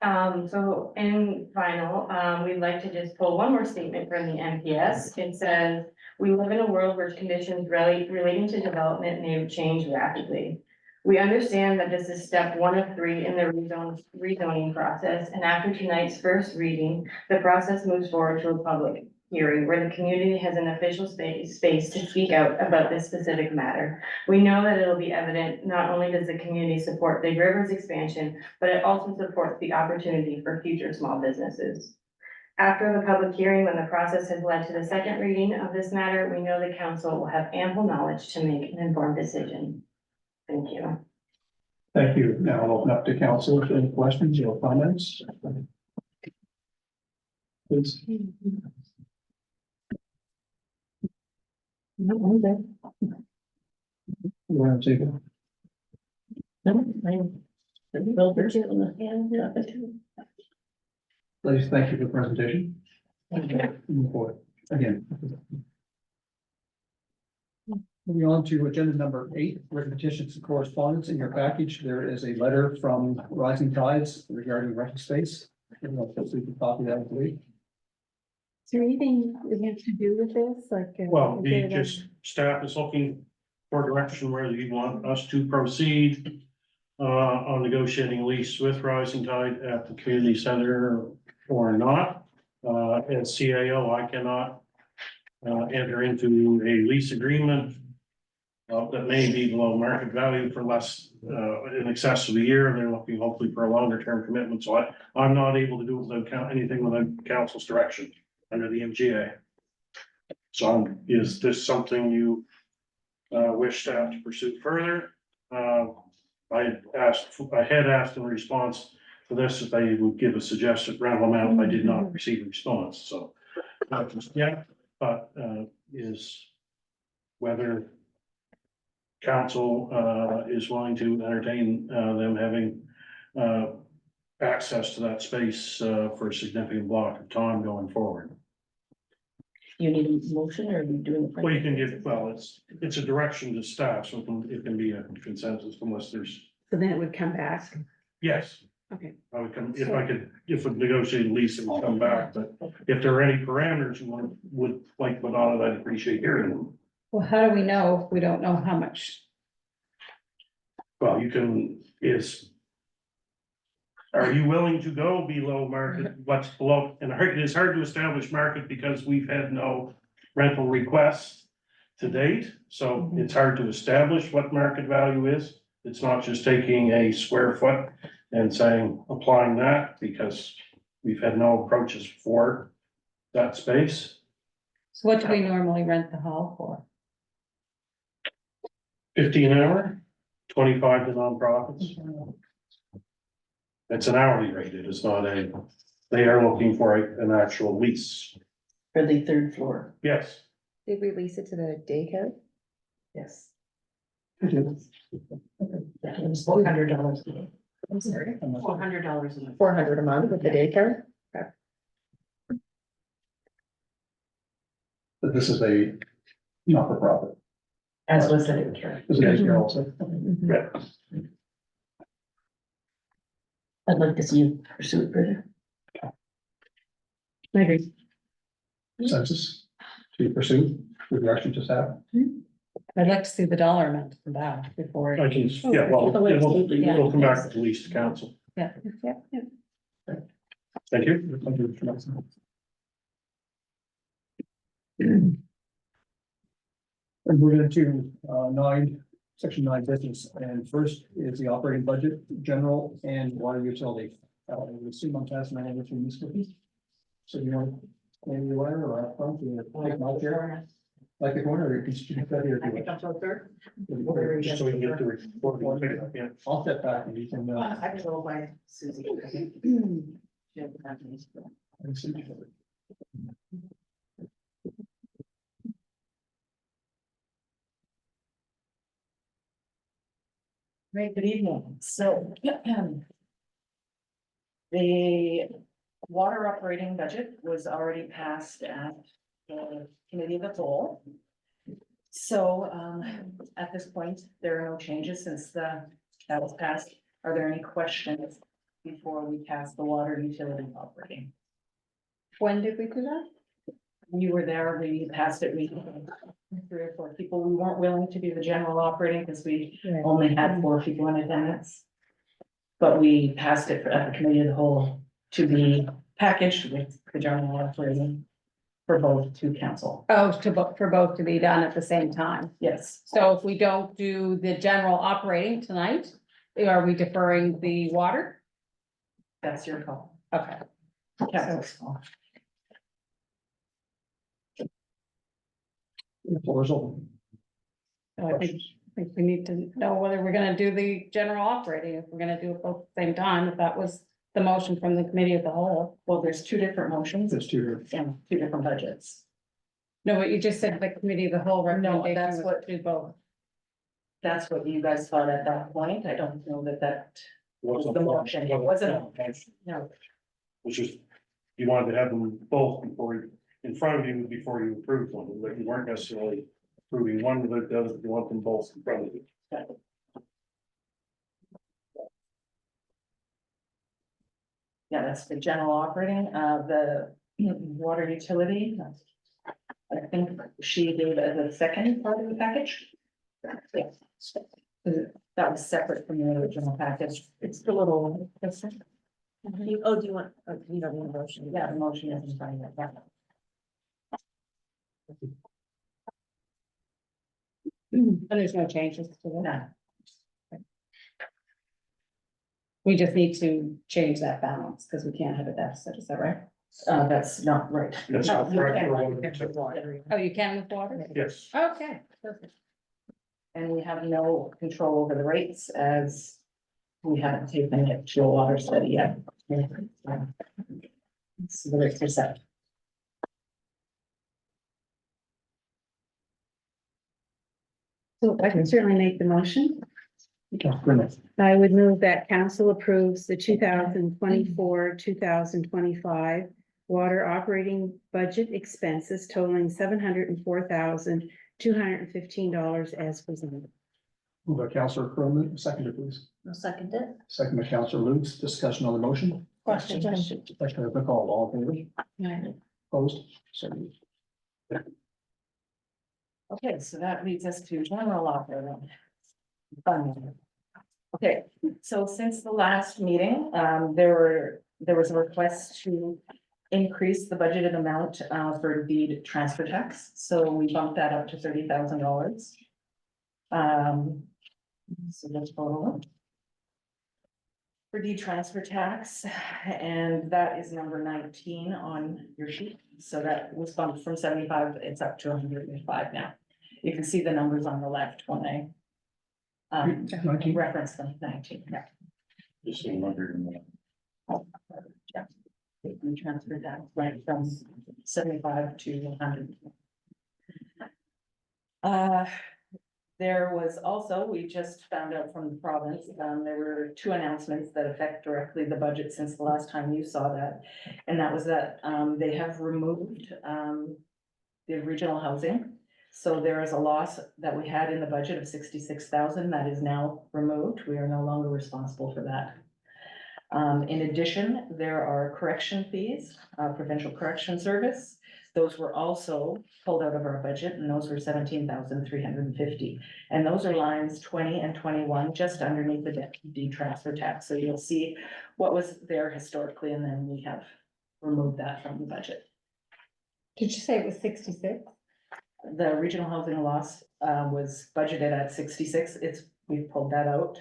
So in final, we'd like to just pull one more statement from the NPS. It says, "We live in a world where conditions relating to development may change rapidly. We understand that this is step 1 of 3 in the rezoning process, and after tonight's first reading, the process moves forward to a public hearing where the community has an official space to speak out about this specific matter. We know that it'll be evident, not only does the community support Big River's expansion, but it also supports the opportunity for future small businesses. After the public hearing, when the process has led to the second reading of this matter, we know the council will have ample knowledge to make an informed decision." Thank you. Thank you. Now I'll open up to council for any questions or comments. Please. You want to take it? Ladies, thank you for the presentation. Move forward. Again. Moving on to agenda number 8, written petitions and correspondence. In your package, there is a letter from Rising Tides regarding rental space. I don't know if you can copy that, please. Is there anything we have to do with this, like? Well, is we it a- just, staff is looking for direction whether you want us to proceed on negotiating lease with Rising Tide at the community center or not. As CAO, I cannot enter into a lease agreement that may be below market value for less in excess of a year. They're looking hopefully for a longer term commitment. So I'm not able to do it without anything without council's direction under the MGA. So is this something you wish staff to pursue further? I had asked in response to this if they would give a suggested rental amount. I did not receive a response, so. Yeah, but is whether council is willing to entertain them having access to that space for a significant block of time going forward. You need a motion or are you doing? Well, you can give, well, it's a direction to staff, so it can be a consensus unless there's, So then it would come back. yes. Okay. I would come, if a negotiated lease, it would come back, but if there are any parameters you would like put on it, I'd appreciate hearing them. Well, how do we know if we don't know how much? Well, you can, are you willing to go below market, what's below, and it is hard to establish market because we've had no rental requests to date, so it's hard to establish what market value is. It's not just taking a square foot and saying, applying that, because we've had no approaches for that space. So what do we normally rent the hall for? 15 an hour, 25 to nonprofits. It's an hourly rate, it is not they are looking for an actual lease. For the 3rd floor, Yes, Did we lease it to the daycare? yes. It That was $400. I'm sorry. $400 a month. 400 a month with the daycare? But this is a not-for-profit. As was the daycare. This is a daycare also. yeah. I'd like to see you pursue it further. I agree. Census to pursue the direction to staff. I'd like to see the dollar amount for that before. I can, yeah, well, it'll come back to the lease to council. Yeah, yeah. Thank you. Thank you, Mr. Nelson. And we're into 9, section 9 business, and first is the operating budget, general and water utility. I would assume I'm passing that over to Ms. Cookies. So you want, maybe you want or up front, you want to take them out there? Like the corner, or you can speak that here. if you I'm so third. want. Just so we can get the report. Yeah. I'll step back and you can. I can go by Susie. Yeah, Great, good evening. So the water operating budget was already passed at the committee of the whole. So at this point, there are no changes since that was passed. Are there any questions before we pass the water utility operating. When did we do that? You were there, we passed it, we, 3 or 4 people, we weren't willing to do the general operating because we Right. only had 4 people in attendance. But we passed it at the committee of the whole to be packaged with the general operating for both to council. Oh, for both to be done at the same time. Yes, So if we don't do the general operating tonight, are we deferring the water? that's your call. Okay. Council's call. The floor is open. So I think we need to know whether we're gonna do the general operating, if we're gonna do it both at the same time, if that was the motion from the committee of the whole. Well, there's 2 different motions There's two. and 2 different budgets. No, but you just said the committee of the whole recommendation that's was what- to do both. That's what you guys thought at that point. I don't know that Wasn't the motion, it wasn't- no. Which is, you wanted to have them both in front of you before you approved one, but you weren't necessarily approving one, but the other, you want them both in front of you. Yeah, that's the general operating, the water utility. I think she gave it as a second part of the package. Yeah. That was separate from the original package. It's the little. Oh, do you want, oh, you don't need a motion? Yeah, the motion is in front of it. And there's no changes to it. No, We just need to change that balance, because we can't have a deficit, is that right? that's not right. That's No, not you correct can't. for water. Oh, you can with water? Yes. Okay, perfect. And we have no control over the rates as we haven't taken it to a water study yet. So the rates are set. So I can certainly make the motion. Okay. I would move that council approves the 2024-2025 water operating budget expenses totaling $704,215 as presented. Moved by Councillor Croman, seconded please. I'll second it. Second by Councillor Lutz, discussion on the motion. Question. Question. Second by McCall, all in favor? Right. Opposed? So moved. Okay, so that leads us to general operating. Fund. Okay, so since the last meeting, there was a request to increase the budgeted amount for deed transfer tax, so we bumped that up to $30,000. So that's total. For deed transfer tax, and that is number 19 on your sheet, so that was bumped from 75, it's up to 105 now. You can see the numbers on the left when I 19. reference them, 19, yeah. Just seeing under in there. Yeah. We transferred that right from 75 to 100. There was also, we just found out from the province, there were 2 announcements that affect directly the budget since the last time you saw that. And that was that, they have removed, the regional housing. So there is a loss that we had in the budget of 66,000 that is now removed. We are no longer responsible for that. In addition, there are correction fees, provincial correction service. Those were also pulled out of our budget, and those were 17,350. And those are lines 20 and 21, just underneath the deed transfer tax. So you'll see what was there historically, and then we have removed that from the budget. Did you say it was 66? The regional housing loss was budgeted at 66. We've pulled that out.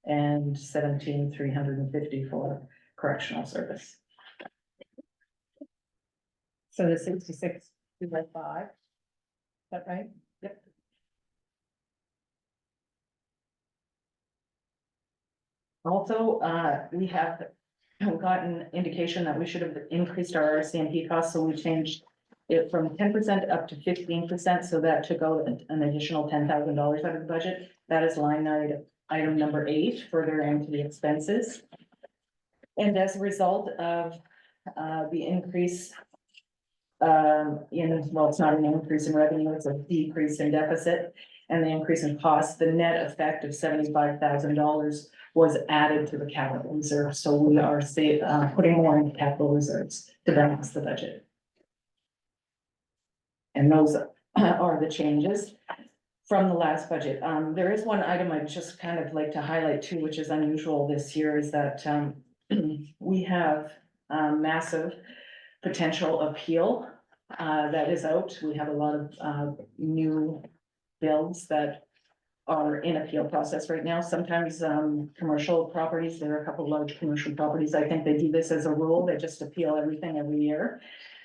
And 17,350 for correctional service. So the 66 is like 5? Is that right? Yep. Also, we have gotten indication that we should have increased our RCMP costs, so we changed it from 10% up to 15%, so that took out an additional $10,000 out of the budget. That is line item number 8, further into the expenses. And as a result of the increase well, it's not an increase in revenue, it's a decrease in deficit. And the increase in cost, the net effect of $75,000 was added to the capital reserve, so we are putting more into capital reserves to balance the budget. And those are the changes from the last budget. There is one item I'd just kind of like to highlight too, which is unusual this year, is that we have massive potential appeal that is out. We have a lot of new builds that are in appeal process right now. Sometimes commercial properties, there are a couple large commercial properties, I think they do this as a rule, they just appeal everything every year.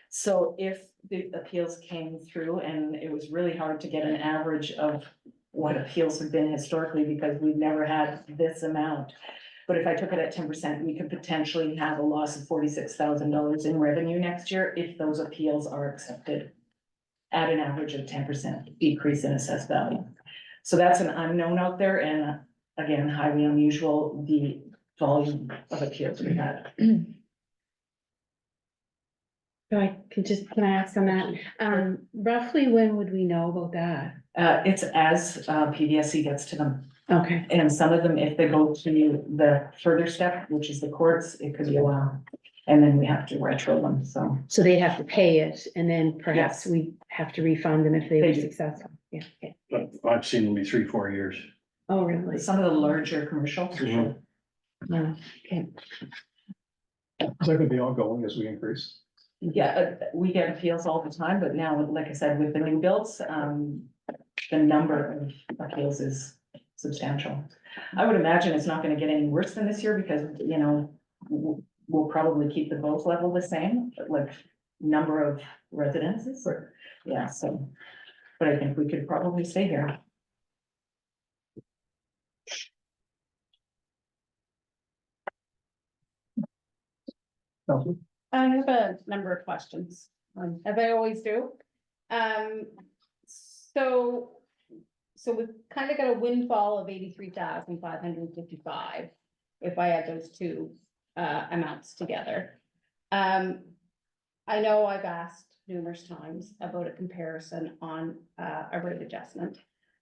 So if the appeals came through, and it was really hard to get an average of what appeals have been historically, because we've never had this amount. But if I took it at 10%, we could potentially have a loss of $46,000 in revenue next year if those appeals are accepted at an average of 10% decrease in assessed value. So that's an unknown out there, and again, highly unusual, the volume of appeals we had. So can I ask on that? Roughly when would we know about that? It's as PBSC gets to them. Okay, And some of them, if they go to the further step, which is the courts, it could be a while. And then we have to retro them, so. so they'd have to pay it and then perhaps Yes. we have to refund them if they They were do. successful. Yeah, okay. But I've seen them be 3-4 years. Oh, really? Some of the larger commercial. Mhm. Yeah, okay. Is that gonna be ongoing as we increase? Yeah, we get appeals all the time, but now, like I said, with the new builds, the number of appeals is substantial. I would imagine it's not gonna get any worse than this year because, you know, we'll probably keep the boat level the same, like number of residences. Right. Yeah, so, but I think we could probably stay here. Council? I have a number of questions, as I always do. So we've kind of got a windfall of 83,555, if I add those two amounts together. I know I've asked numerous times about a comparison on a rate adjustment.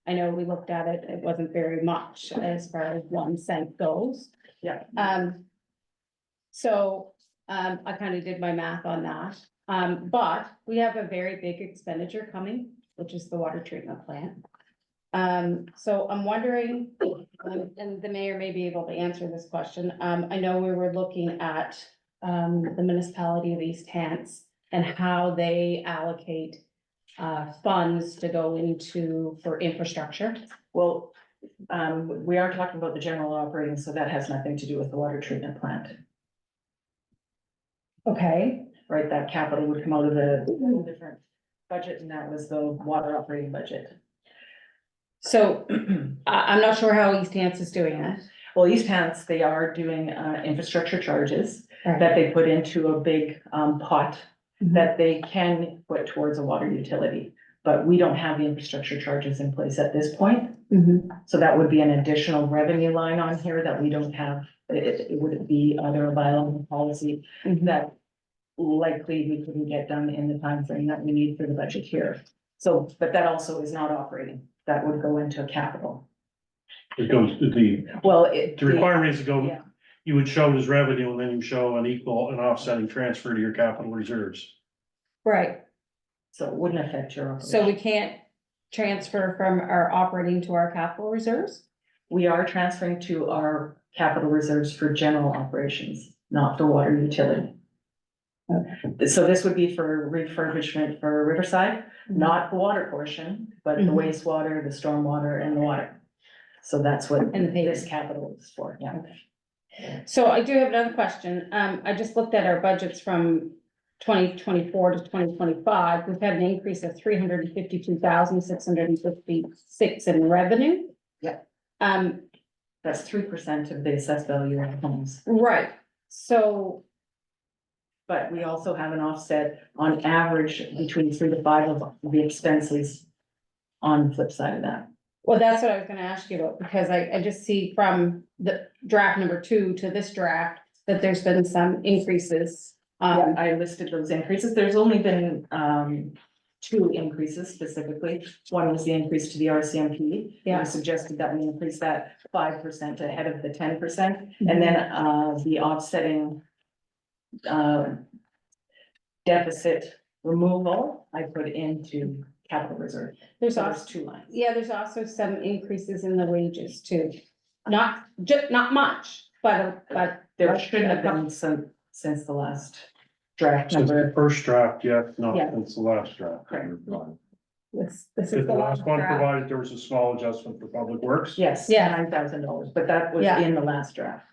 I know we looked at it, it wasn't very much as far as 1 cent goes. Yeah. I kind of did my math on that. But we have a very big expenditure coming, which is the water treatment plant. So I'm wondering, and the mayor may be able to answer this question. I know we were looking at the municipality of East Hants and how they allocate funds to go into for infrastructure. Well, we are talking about the general operating, so that has nothing to do with the water treatment plant. Okay. Right, that capital would come out of the different budget, and that was the water operating budget. So I'm not sure how East Hants is doing it. Well, East Hants, they are doing infrastructure charges that they put into a big pot that they can put towards a water utility. But we don't have the infrastructure charges in place at this point. So that would be an additional revenue line on here that we don't have. It would be either a bylaw policy that likely we couldn't get done in the time frame that we need for the budget here. So, but that also is not operating. That would go into capital. It goes to the Well, requirement is to go, yeah. you would show it as revenue and then you show an equal and offsetting transfer to your capital reserves. Right, So it wouldn't affect your so operation. we can't transfer from our operating to our capital reserves? We are transferring to our capital reserves for general operations, not for water utility. So this would be for refurbishment for Riverside, not the water portion, but the Mhm. wastewater, the stormwater and the water. So that's what And the paving. this capital is for, yeah. So I do have another question. I just looked at our budgets from 2024 to 2025. We've had an increase of 352,656 in revenue. Yeah. Um, That's 3% of the assessed value of homes. right, so, But we also have an offset on average between 3 to 5 of the expenses on the flip side of that. well, that's what I was gonna ask you about, because I just see from the draft number 2 to this draft that there's been some increases Yeah, I listed those increases. There's only been, two increases specifically. One was the increase to the RCMP. Yeah. I suggested that we increase that 5% ahead of the 10%, and then, the offsetting, deficit removal, I put into capital reserve. There's So also, there's two lines. yeah, there's also some increases in the wages too. Not not much, but There shouldn't have been some since the last draft Since the number. first draft, yeah, not Yeah. since the last draft. Correct. this is If the last one draft. provided, there was a small adjustment for public works. Yes, Yeah. $9,000, but that was Yeah. in the last draft.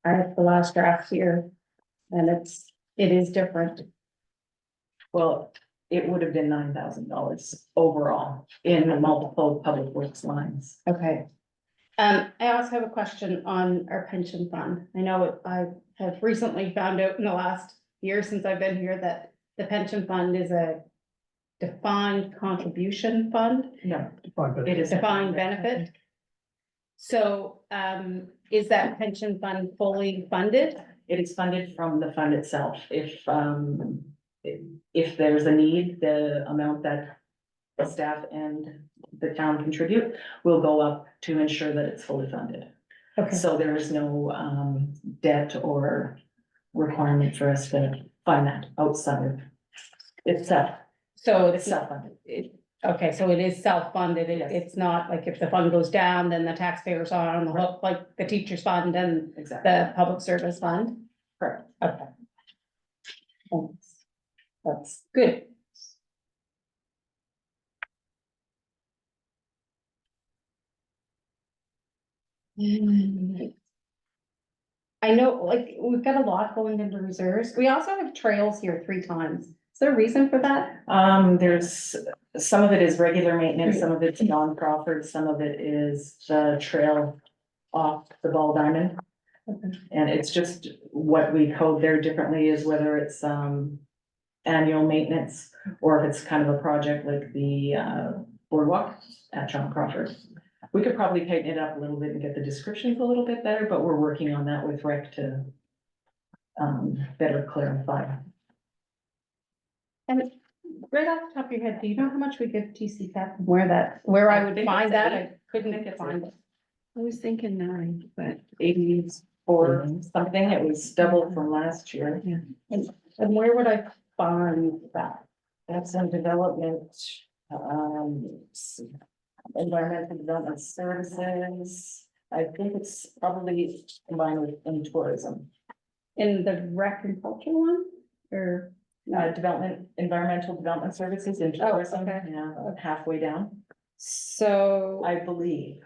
I have the last draft here, and it is different. Well, it would have been $9,000 overall in the multiple public works lines. Okay. I also have a question on our pension fund. I know I have recently found out in the last year since I've been here that the pension fund is a defined contribution fund, No, Fine, but it is. defined benefit. So, is that pension fund fully funded? It is funded from the fund itself. If there's a need, the amount that the staff and the town contribute will go up to ensure that it's fully funded. Okay, So there is no, debt or requirement for us to fund that outside of itself. so It's it's self-funded. okay, so it is self-funded. Yes. It's not like if the fund goes down, then the taxpayers are on the hook, like the teachers fund and Exactly. the public service fund. Correct. Okay. Thanks. That's good. I know, like, we've got a lot going into reserves. We also have trails here 3 times. Is there a reason for that? There's, some of it is regular maintenance, some of it's John Crawford, some of it is the trail off the Ball Diamond. Okay. And it's just what we code there differently is whether it's, annual maintenance or if it's kind of a project like the, boardwalk at John Crawford. We could probably tighten it up a little bit and get the descriptions a little bit better, but we're working on that with Rick to, better clarify. And right off the top of your head, do you know how much we give TC Cap? Where I would think find it's that? eight. I I couldn't think it's find it. I was thinking 9, but 84 something, it was doubled from last year. And where would I find that? That's in development, environmental development services. I think it's probably combined with in tourism, In the rec and culture one, or? development, environmental development services in Oh, tourism, okay. yeah, halfway down, So, I believe.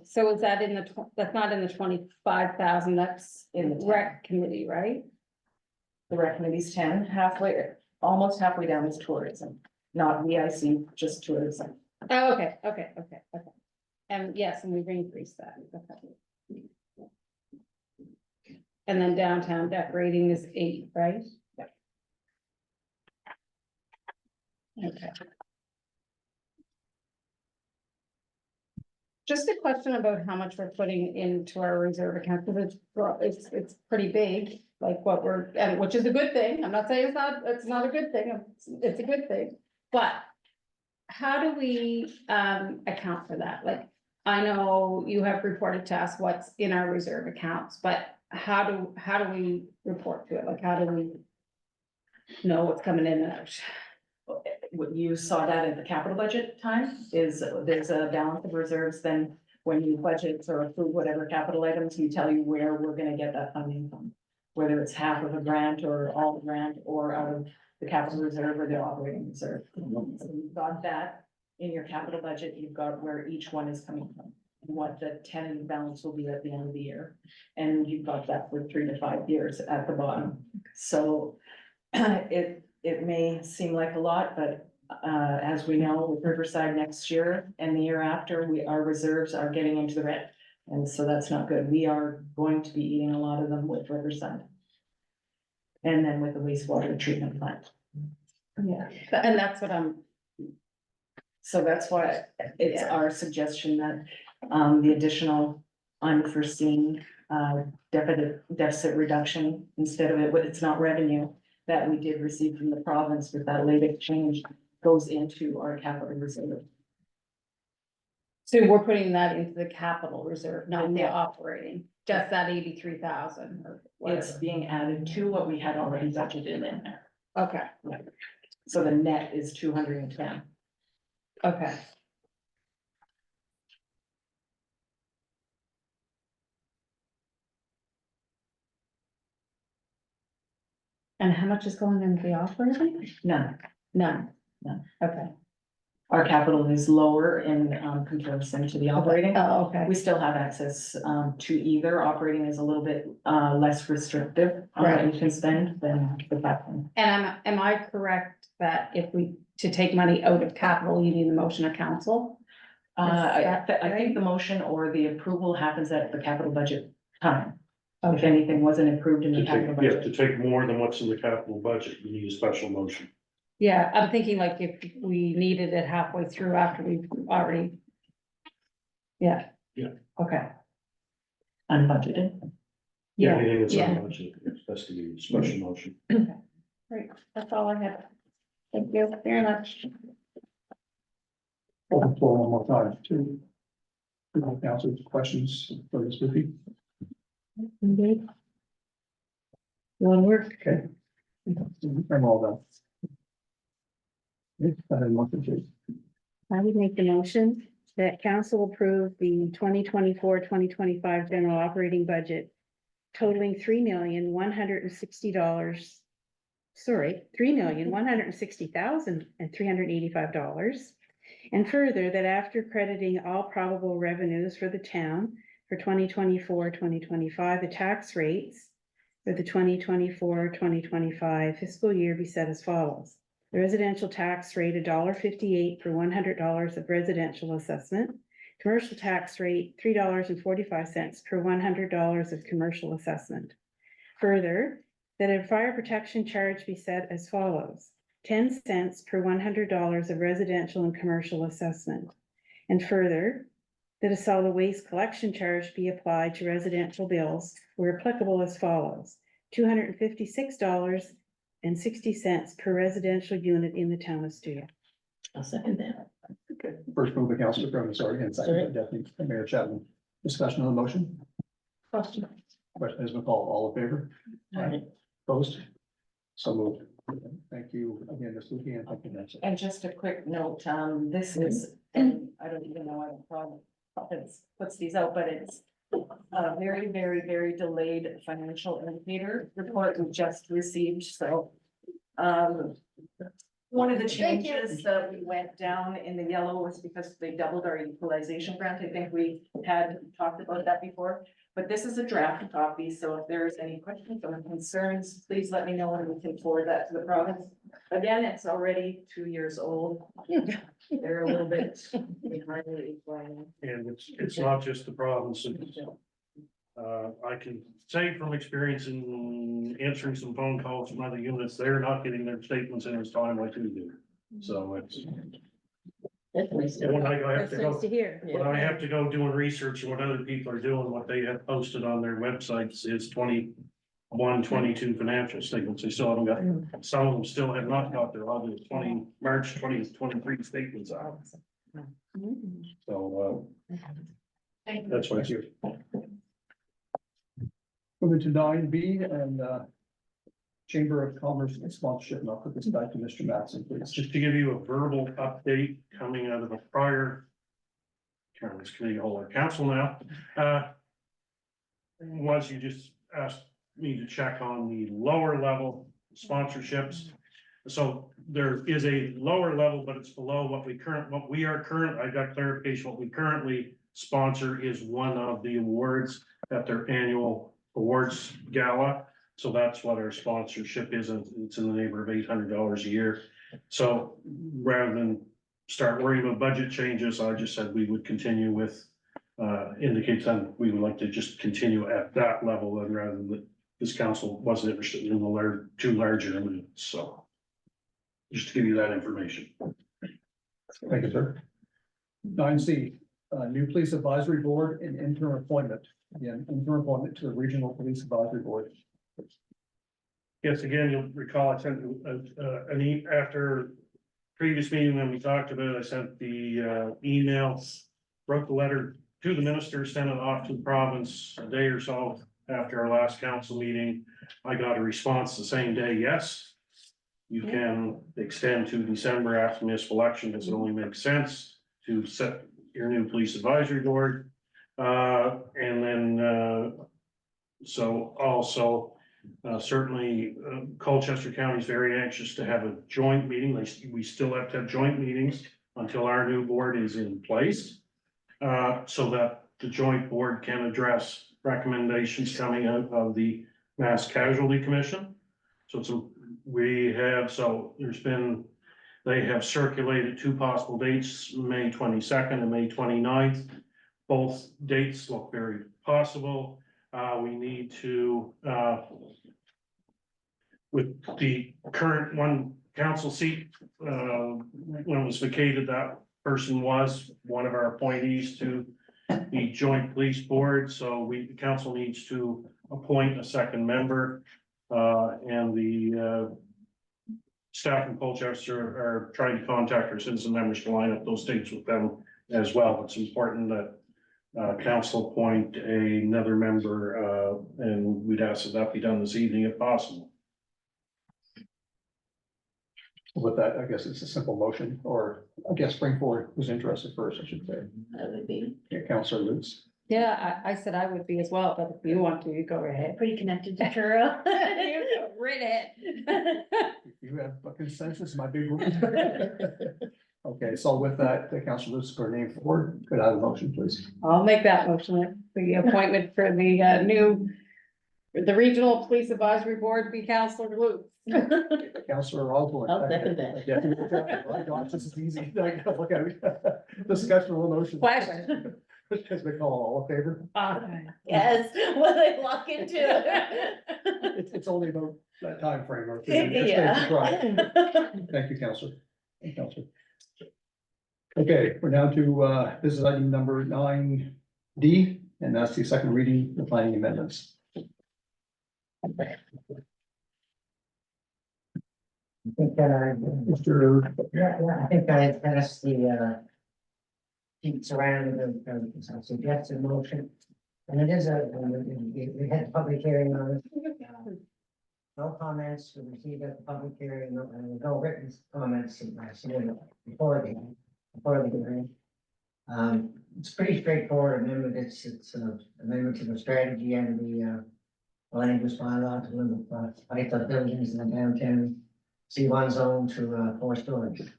so is that in the, that's not in the 25,000, that's In the in 10. rec committee, right? The rec committee's 10, halfway, almost halfway down is tourism, not VIC, just tourism. Oh, okay. And yes, and we've increased that. Okay. And then downtown decorating is 8, right? Yep. Okay. Just a question about how much we're putting into our reserve account, because it's pretty big, like what we're, and which is a good thing. I'm not saying it's not a good thing, it's a good thing, but how do we account for that? Like, I know you have reported to us what's in our reserve accounts, but how do we report to it? Like, how do we know what's coming in and out? What you saw that at the capital budget time is there's a balance of reserves, then when you budget or approve whatever capital items, you tell you where we're gonna get that funding from. Whether it's half of a grant or all the grant or out of the capital reserve or the operating reserve. So you've got that in your capital budget, you've got where each one is coming from. And what the tenant balance will be at the end of the year. And you've got that for 3 to 5 years at the bottom. So it may seem like a lot, but as we know, with Riverside next year and the year after, our reserves are getting into the red. And so that's not good. We are going to be eating a lot of them with Riverside. And then with the wastewater treatment plant. Yeah, and that's what I'm, So that's why it's Yeah. our suggestion that the additional unforeseen deficit reduction instead of it, but it's not revenue that we did receive from the province with that late exchange goes into our capital reserve. So we're putting that into the capital reserve, not the Yeah. operating, just that 83,000 or It's whatever. being added to what we had already budgeted in there. Okay, So the net is 210. okay. And how much is going into the operating? None. None. None. Okay. Our capital is lower in comparison to the operating. Oh, okay. We still have access to either. Operating is a little bit less restrictive on what Right. we can spend than the capital. And am I correct that if we, to take money out of capital, you need the motion of council? I think the motion or the approval happens at the capital budget time. If Okay, anything wasn't approved in To the take, capital yeah, to budget. take more than what's in the capital budget, you need a special motion. yeah, I'm thinking like if we needed it halfway through after we've already. Yeah. Yeah. Okay, Unbudgeted. yeah, Anything that's yeah. on budget, it has to be a special motion. Great, that's all I have. Thank you very much. Open floor one more time to council questions for this movie. Indeed. Will work. Okay. I'm all done. Okay, go ahead, motion, please. I would make the motion that council approve the 2024-2025 general operating budget totaling $3,160. Sorry, $3,160,385. And further, that after crediting all probable revenues for the town for 2024-2025, the tax rates for the 2024-2025 fiscal year be set as follows. The residential tax rate, $1.58 per $100 of residential assessment. Commercial tax rate, $3.45 per $100 of commercial assessment. Further, that a fire protection charge be set as follows. 10 cents per $100 of residential and commercial assessment. And further, that a solid waste collection charge be applied to residential bills where applicable as follows. $256.60 per residential unit in the town of Stuart. I'll second that. Okay, first move by Councilor Cronin, sorry, and second by Deputy Mayor Chapman. Discussion on the motion? Question. Question has been called. All in favor? Aye. Opposed? So moved. Thank you again, Ms. Lukey, and thank you, Nancy. And just a quick note, this is, and I don't even know why the province puts these out, but it's a very, very, very delayed financial indicator report we just received, so. One of the changes that we went down in the yellow was because they doubled our equalization grant. I think we had talked about that before. But this is a draft copy, so if there's any questions or concerns, please let me know and we can forward that to the province. Again, it's already 2 years old. They're a little bit behind the equalization. And it's not just the province. I can say from experience in answering some phone calls from other units, they're not getting their statements in as time like we do. So it's, That's nice. when I have That's to nice go, to hear. when I have to go doing research and what other people are doing, what they have posted on their websites is 21, 22 financial statements. They still haven't got, some of them still have not got their August March 2023 statements out. So, that's what it's here. Moving to 9B and Chamber of Commerce sponsorship, and I'll put this back to Mr. Matson, please. Just to give you a verbal update coming out of a prior Carolyn's committee holder council now, was you just asked me to check on the lower level sponsorships. So there is a lower level, but it's below what we are current, I got clarification, what we currently sponsor is one of the awards at their annual awards gala. So that's what our sponsorship is, and it's in the neighborhood of $800 a year. So rather than start worrying about budget changes, I just said we would continue with, indicates that we would like to just continue at that level, and rather than this council wasn't interested in the two larger amounts, so. Just to give you that information. Thank you, sir. 9C, new police advisory board and interim appointment. Again, interim appointment to the regional police advisory board. Yes, again, you'll recall I sent after previous meeting when we talked about it, I sent the email, wrote the letter to the minister, sent it off to the province a day or so after our last council meeting. I got a response the same day, yes. You can extend to December after municipal election, because it only makes sense to set your new police advisory board. And then, so also, certainly, Colchester County is very anxious to have a joint meeting. We still have to have joint meetings until our new board is in place. So that the joint board can address recommendations coming out of the Mass Casualty Commission. So they have circulated two possible dates, May 22nd and May 29th. Both dates look very possible. We need to, with the current one council seat, when it was vacated, that person was one of our appointees to the joint police board, so the council needs to appoint a second member. And the staff in Colchester are trying to contact our citizen members to line up those dates with them as well. It's important that council appoint another member, and we'd ask that be done this evening if possible. With that, I guess it's a simple motion, or I guess bring forward who's interested first, I should say. That would be Yeah, Councillor Lutz. Yeah, I said I would be as well, but if you want to, you go ahead. pretty connected to Truro. You go right ahead. If you have a consensus, my big one. Okay, so with that, Councillor Lutz, for name forward, could I have a motion, please? I'll make that motion, the appointment for the Regional Police Advisory Board be Counselor Lutz. Councillor Osborne. I'll second that. Yeah. Oh my gosh, this is easy. Look at it. Discussion on the motion. Question. Has been called, all in favor? Yes, will they lock into it? It's only about that time frame. or- Yeah. Thank you, Councillor. Thank you, Councillor. Okay, we're down to, this is item number 9D, and that's the second reading, the planning amendments. I think, Mr. I think I passed the, sheets around the suggested motion. And it is we had a public hearing on it. No comments were received at the public hearing, no written comments submitted before the hearing. It's pretty straightforward amendment. It's an amendment to the strategy and the land use bylaw to limit height of buildings in the downtown C1 zone to 4 stories.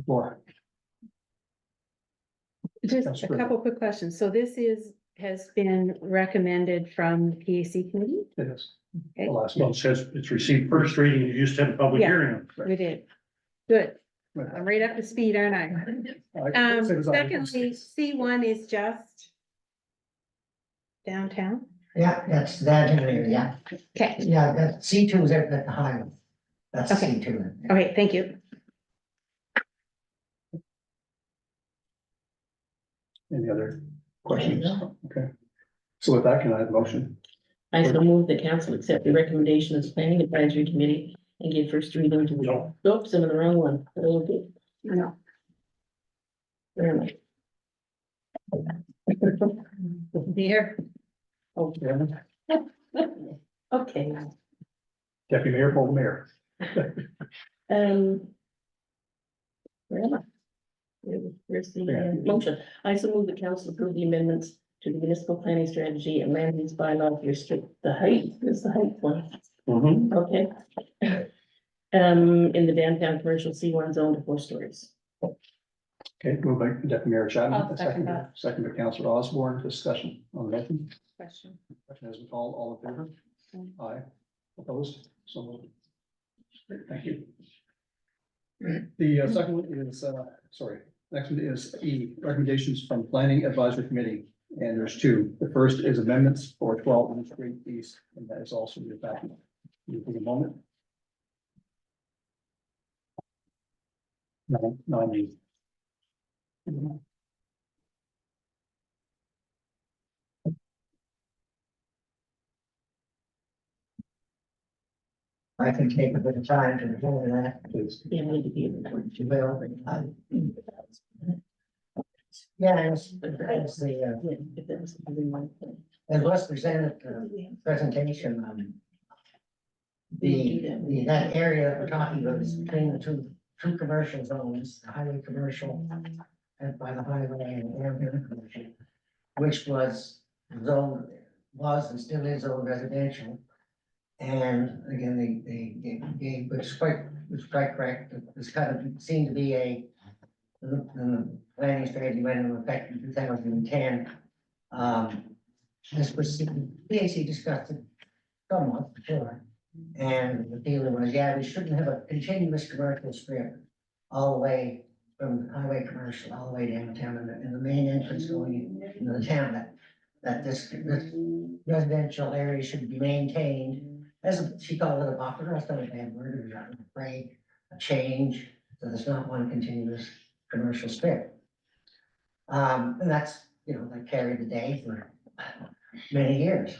Floor. Just That's a great. couple quick questions. So this has been recommended from the PAC committee? It is. Okay. The last Well, one. it says it's received first reading, you just had a public Yeah. hearing. We did. Good. I'm right up to speed, aren't I? Secondly, C1 is just downtown? Yeah, that's that area, yeah. Okay, Yeah, that C2 is at the highway. That's Okay. C2. okay, thank you. Any other questions? Okay. So with that, can I have a motion? I so move the council accept the recommendation of the planning advisory committee and give first reading to the, No. oops, I'm in the wrong one. Okay, No. where am I? Here. Yeah. Okay, Deputy Mayor, Paul Mayor. where am I? Where's the motion? I so move the council approve the amendments to the municipal planning strategy and land use bylaw to restrict the height, is the height one, Mhm. okay? In the downtown commercial C1 zone to 4 stories. Okay, moved by Deputy Mayor Chapman, I'll second that. second by Councillor Osborne, discussion on the motion. Question. Question has been called, all in favor? Aye. Opposed? So moved. Great, thank you. The second one is, next one is E, recommendations from Planning Advisory Committee, and there's two. The first is amendments for 12 Main Street East, and that is also your packet. You take a moment. No, I mean. I can take a bit of time to review that, please. Yeah, maybe be able You will, yeah, it's the, if there was something like that. as was presented, presentation, that area that we're talking about is between the two commercial zones, the highway commercial and by the highway and urban commercial, which was zoned, was and still is zoned residential. And again, they, which is quite correct, this kind of seemed to be the planning strategy went into effect in 2010. This was, PAC discussed it somewhat before. And the feeling was, yeah, we shouldn't have a continuous commercial strip all the way from the highway commercial, all the way downtown and the main entrance going into the town, that this residential area should be maintained as she called it a buffer. That's not a bad word, it was a break, a change, so there's not one continuous commercial strip. And that's, that carried the day for many years.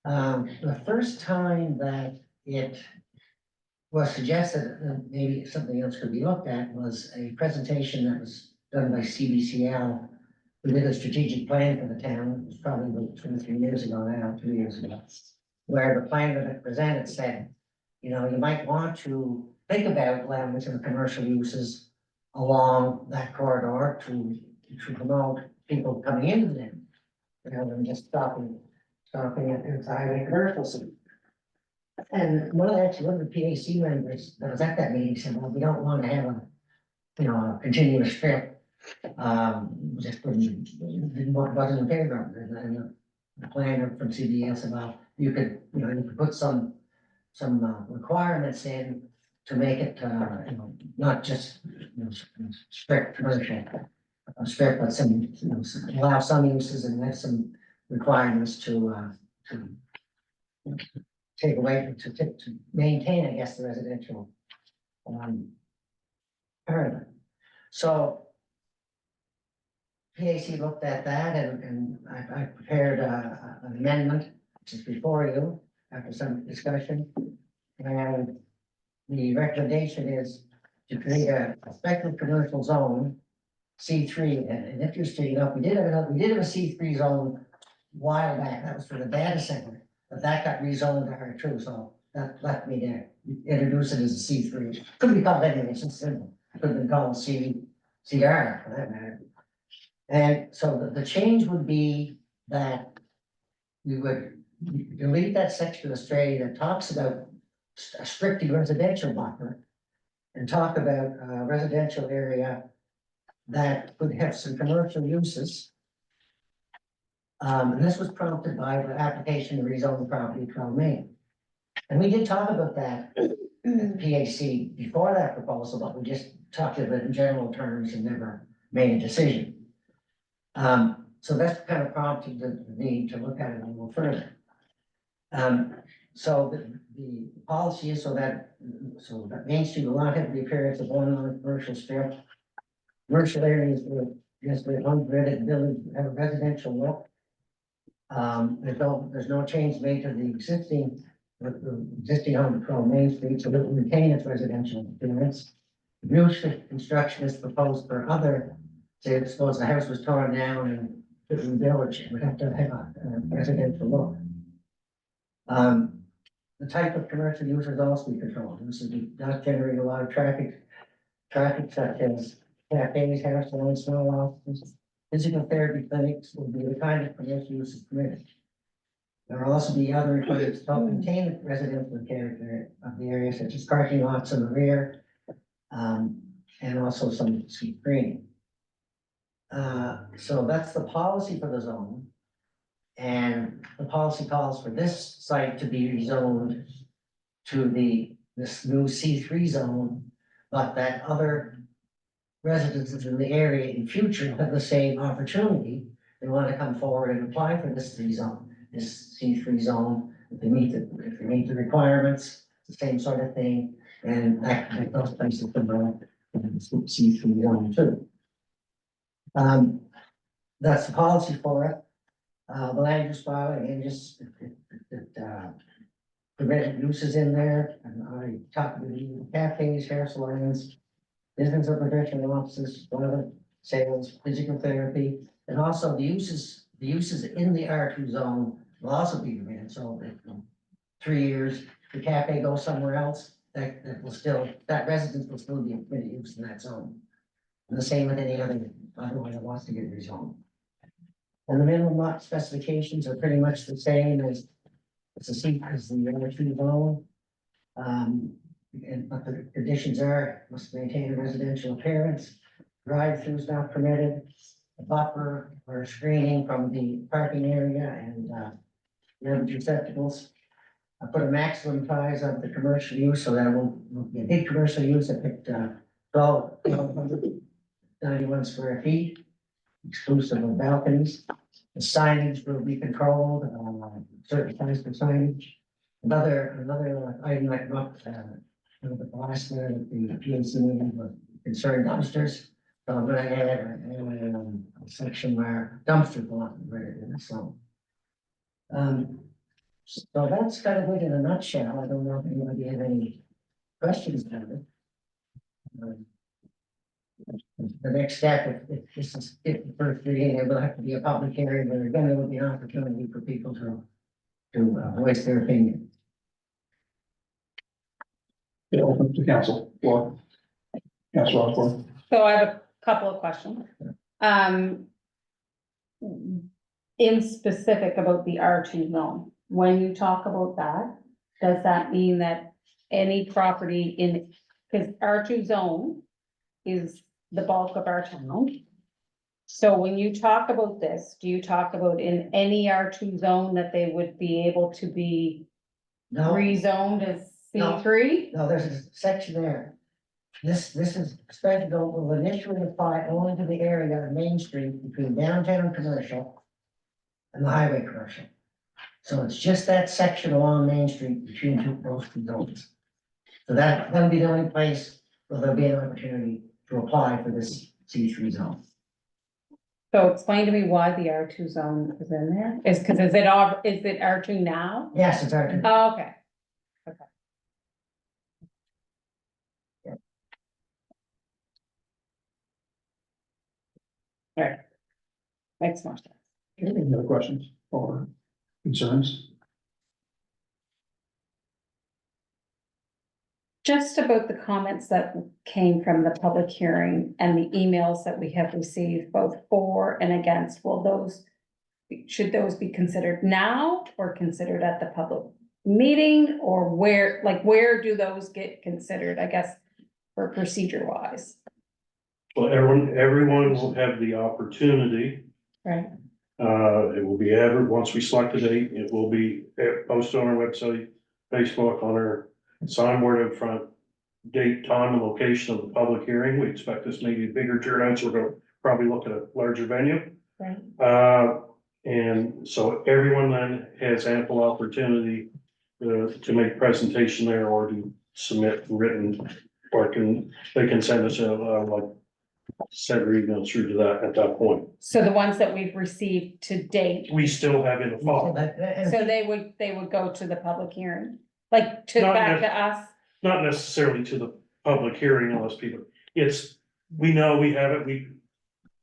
The first time that it was suggested that maybe something else could be looked at was a presentation that was done by CBCL, who did a strategic plan for the town. It was probably about 2 or 3 years ago now, 2 years ago, where the plan that it presented said, you might want to think about allowing some commercial uses along that corridor to promote people coming into them, rather than just stopping at the highway commercial city. And one of the PAC members that was at that meeting said, well, we don't want to have a continuous strip. Just wasn't in favor of it. And the planner from CBS said, well, you could put some requirements in to make it, not just strict commercial, strip, but some, allow some uses and have some requirements to take away, to maintain, I guess, the residential paradigm. So PAC looked at that and I prepared an amendment, which is before you, after some discussion. And the recommendation is to create a spectrum commercial zone, C3, and interesting enough, we did have a C3 zone a while back, that was for the data center, but that got rezoned to R2, so that left me there. Introduce it as a C3, could be called anything, it's just simple, could have been called CR for that matter. And so the change would be that we would delete that section of the strategy that talks about a strictly residential buffer and talk about a residential area that could have some commercial uses. And this was prompted by the application to rezone the property from Maine. And we did talk about that at PAC before that proposal, but we just talked about it in general terms and never made a decision. So that's kind of prompted the need to look at it a little further. So the policy is so that Main Street will not have the appearance of one on a commercial strip. Commercial areas will just be unvetted village, have a residential look. There's no change made to the existing home control Main Street, so it will retain its residential appearance. New construction is proposed for other, say, suppose the house was torn down and put in the village, it would have to have a residential look. The type of commercial users also be controlled. This does generate a lot of traffic such as cafes, hair salons, small offices. Physical therapy clinics will be the kind of commercial uses permitted. There will also be other requirements to help maintain the residential character of the area, such as parking lots in the rear, and also some greening. So that's the policy for the zone. And the policy calls for this site to be rezoned to this new C3 zone, but that other residences in the area in future have the same opportunity. They want to come forward and apply for this C3 zone. If they meet the requirements, the same sort of thing, and that those places can C3 zone too. That's the policy for it. The land use bylaw, and just, permitted uses in there, and I talked with the cafes, hair salons, business or professional offices, toilet, sales, physical therapy, and also the uses in the R2 zone will also be permitted, so that, 3 years, the cafe goes somewhere else, that will still, that residence will still be permitted use in that zone. And the same with any other one that wants to get rezoned. And the minimum lot specifications are pretty much the same as the R2 zone. But the conditions are, must maintain a residential appearance, drive-throughs not permitted, a buffer or screening from the parking area and garbage receptacles. I put a maximum size of the commercial use, so that won't be a big commercial use. I picked 1,291 square feet, exclusive of balconies. The signage will be controlled, certain kinds of signage. Another item that came up, the last minute of the PNC meeting was concerned dumpsters. So I'm gonna add a section where dumpsters will not be rated in the zone. So that's kind of it in a nutshell. I don't know if anybody has any questions about it. The next step, if this is the first reading, it will have to be a public hearing, but again, there will be an opportunity for people to voice their opinion. Yeah, open to council, or Councilor Osborne. So I have a couple of questions. In specific about the R2 zone, when you talk about that, does that mean that any property in, because R2 zone is the bulk of our town? So when you talk about this, do you talk about in any R2 zone that they would be able to be No, rezoned as C3? no, there's a section there. This is expected to will initially apply only to the area of Main Street between downtown commercial and the highway commercial. So it's just that section along Main Street between those two zones. So that'll be the only place where there'll be an opportunity to apply for this C3 zone. So explain to me why the R2 zone is in there? Is because is it R2 now? Yes, it's our. Oh, okay. Alright. Makes more sense. Any other questions or concerns? Just about the comments that came from the public hearing and the emails that we have received, both for and against, should those be considered now or considered at the public meeting, or where do those get considered, I guess, for procedure wise? Well, everyone will have the opportunity. Right. It will be once we select a date, it will be posted on our website, Facebook, on our signboard in front, date, time, and location of the public hearing. We expect this may be bigger turnout, so we're gonna probably look at a larger venue. Right. And so everyone then has ample opportunity to make presentation there or to submit written, or they can send us send our email through to that at that point. So the ones that we've received to date, We still have in the file, so they would go to the public hearing, like to Not back to us? not necessarily to the public hearing unless people, we know we have it,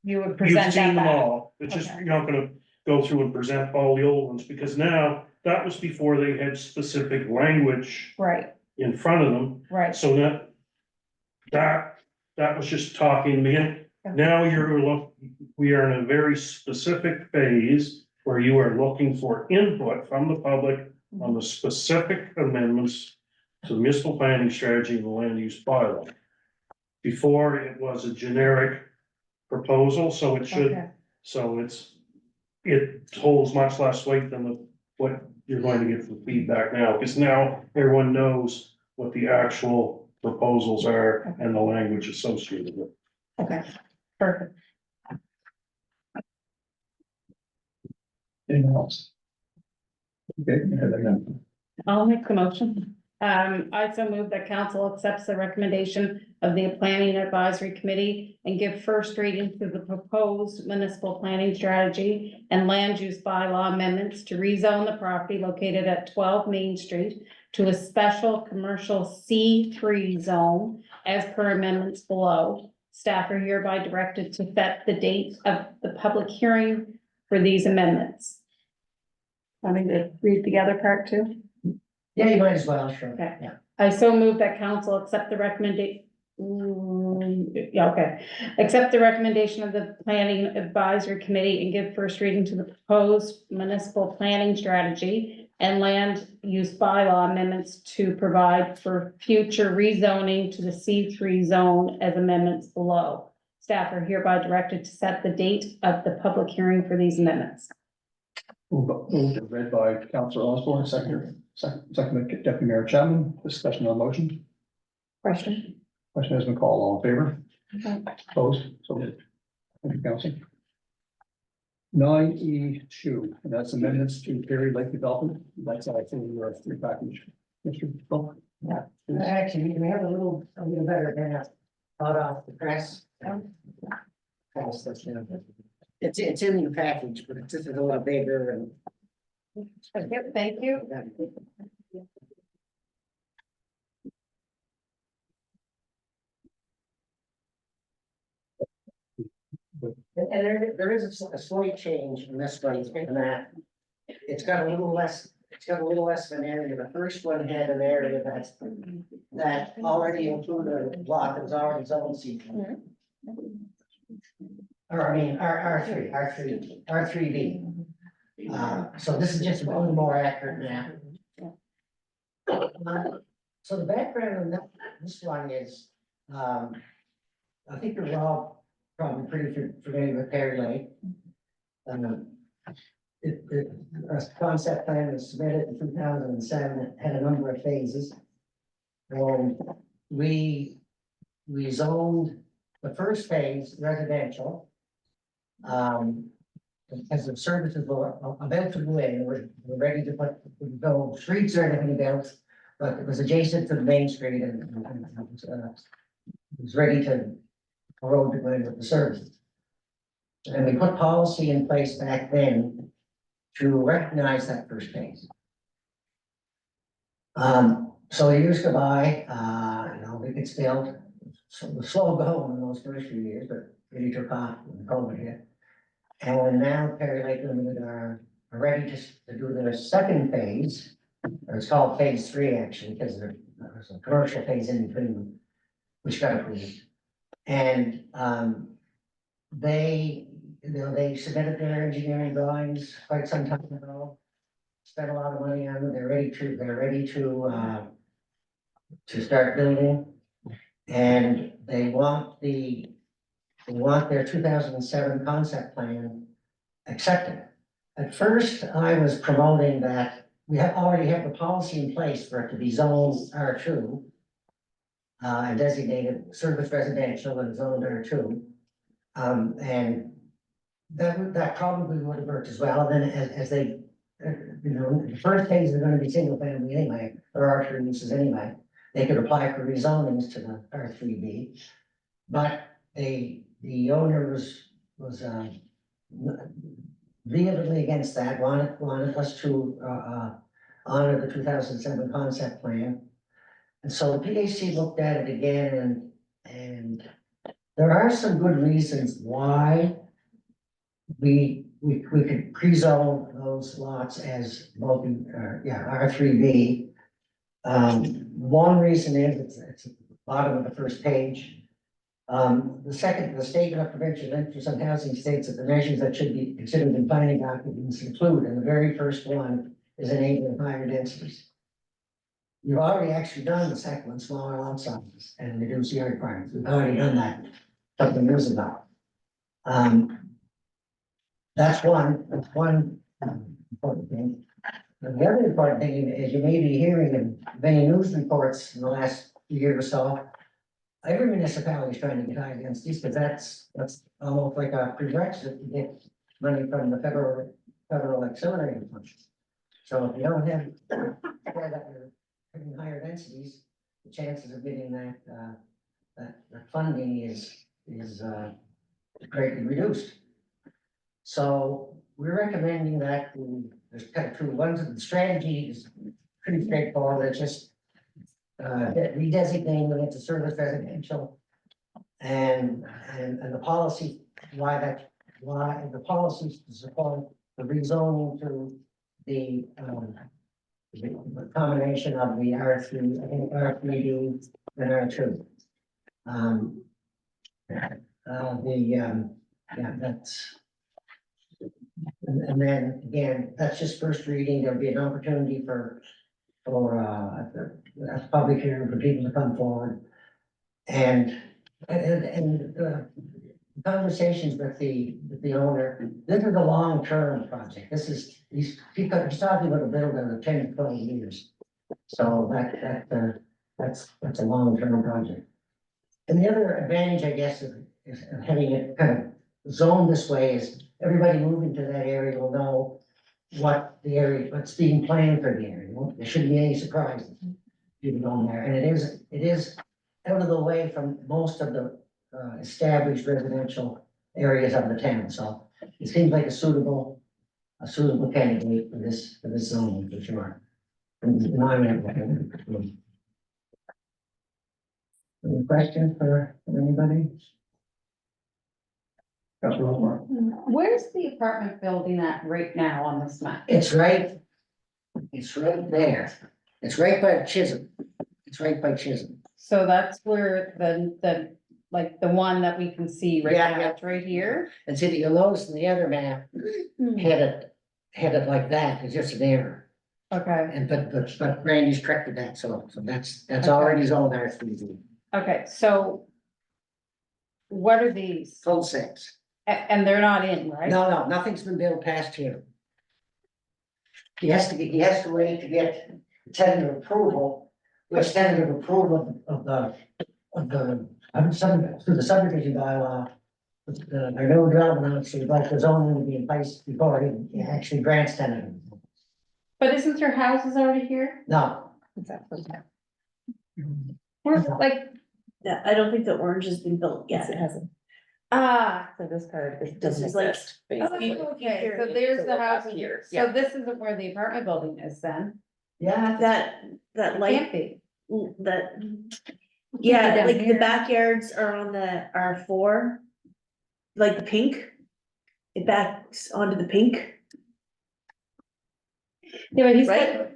You would you've present seen that them back? all. It's just, Okay. you're not gonna go through and present all the old ones, because now, that was before they had specific language Right, in front of them. right. So that was just talking me in. Now we are in a very specific phase where you are looking for input from the public on the specific amendments to the municipal planning strategy and the land use bylaw. Before, it was a generic proposal, so it should, Okay. so it holds much less weight than what you're going to get from feedback now, because now everyone knows what the actual proposals are and the language associated with. Okay, perfect. Anyone else? Okay, I'll make the motion. I so move that council accepts the recommendation of the Planning Advisory Committee and give first reading to the proposed municipal planning strategy and land use bylaw amendments to rezone the property located at 12 Main Street to a special commercial C3 zone as per amendments below. Staff are hereby directed to set the date of the public hearing for these amendments. Want me to read the other part too? Yeah, you might as well, sure. Okay. Yeah. I so move that council accept the accept the recommendation of the Planning Advisory Committee and give first reading to the proposed municipal planning strategy and land use bylaw amendments to provide for future rezoning to the C3 zone as amendments below. Staff are hereby directed to set the date of the public hearing for these amendments. Moved and read by Councillor Osborne, second by Deputy Mayor Chapman. Discussion on motion. Question? Question has been called. All in favor? Okay. Opposed? So moved. Thank you, Council. 9E2, and that's amendments to Perry Lake Development. That's actually your three package. Mr. Paul? Yeah. Actually, we have a little better than a hot off the press. It's in your package, but it's just a little bigger and. Thank you. And there is a slight change in this one, in that it's got a little less of an area. The first one had an area that already included a block that was already zoned C. Or I mean, R3B. So this is just a little more accurate map. So the background on this one is, I think you're all probably pretty familiar with Perry Lake. A concept plan was submitted in 2007, it had a number of phases. And we zoned the first phase residential. As the services were about to go in, we're ready to put, no streets or anything built, but it was adjacent to the main street and was ready to road to go in with the services. And we put policy in place back then to recognize that first phase. So years go by, it gets built, so the slow going in those first few years, but really took off when COVID hit. And now Perry Lake Limited are ready to do their second phase, or it's called phase 3 actually, because there's a commercial phase in between them, which got approved. And they submitted their engineering drawings quite some time ago, spent a lot of money on it. They're ready to start building, and they want their 2007 concept plan accepted. At first, I was promoting that we already have the policy in place for it to be zoned R2 and designated service residential and zoned R2. And that probably would have worked as well. And then as they, the first phase is going to be single family anyway, or R3 uses anyway. They could apply for rezonings to the R3B, but the owner was vehemently against that, wanted us to honor the 2007 concept plan. And so the PAC looked at it again, and there are some good reasons why we could pre-zone those lots as R3B. One reason is it's at the bottom of the first page. The statement of provincial interest on housing states that the measures that should be considered in planning documents include, and the very first one is enabling higher densities. You've already actually done the second one, smaller lot sizes and reduced yard requirements. We've already done that a couple of years ago. That's one important thing. And the other important thing is you may be hearing in many news reports in the last year or so. Every municipality is trying to get high densities, because that's almost like a prerequisite to get money from the federal accelerator function. So if you don't have that, in higher densities, the chances of getting that funding is greatly reduced. So we're recommending that there's kind of two ones, the strategy is pretty straightforward, it's just redesignating it to service residential. And the policy, why the policies to support the rezoning to the combination of the R3, I think R3D and R2. Yeah, that's. And then again, that's just first reading, there'll be an opportunity for a public hearing for people to come forward. And conversations with the owner, this is a long-term project, he's talking about a building of 10 to 20 years. So that's a long-term project. And the other advantage, I guess, of having it kind of zoned this way is everybody moving to that area will know what's being planned for the area. There shouldn't be any surprises. People on there, and it is out of the way from most of the established residential areas of the town, so it seems like a suitable candidate for this zone for sure. Any questions for anybody? Councilor Osmer. Where's the apartment building at right now on this map? It's right there. It's right by Chisholm. It's right by Chisholm. So that's where the, like, the one that we can see right Yeah, now, yeah. it's right here. And see, you'll notice in the other map, had it like that, it's just an error. Okay, And but Randy's corrected that, so that's Okay. already zoned R3D. okay, so what are these? Full six. And they're not in, right? No, nothing's been built past here. He has to wait to get tentative approval, which tentative approval of the through the subdivision bylaw. There no development actually, but the zoning will be in place before he actually grants tentative. But isn't your houses already here? No, Where's, like, Yeah, I don't think the orange has been built yet. It hasn't. so this part, This is like. okay, so there's the houses here, So this isn't where the apartment building is then? yeah, That light, Can't be. that, Can't yeah, be down like the here. backyards are on the R4. Like the pink. It backs onto the pink, Yeah, but he's Right?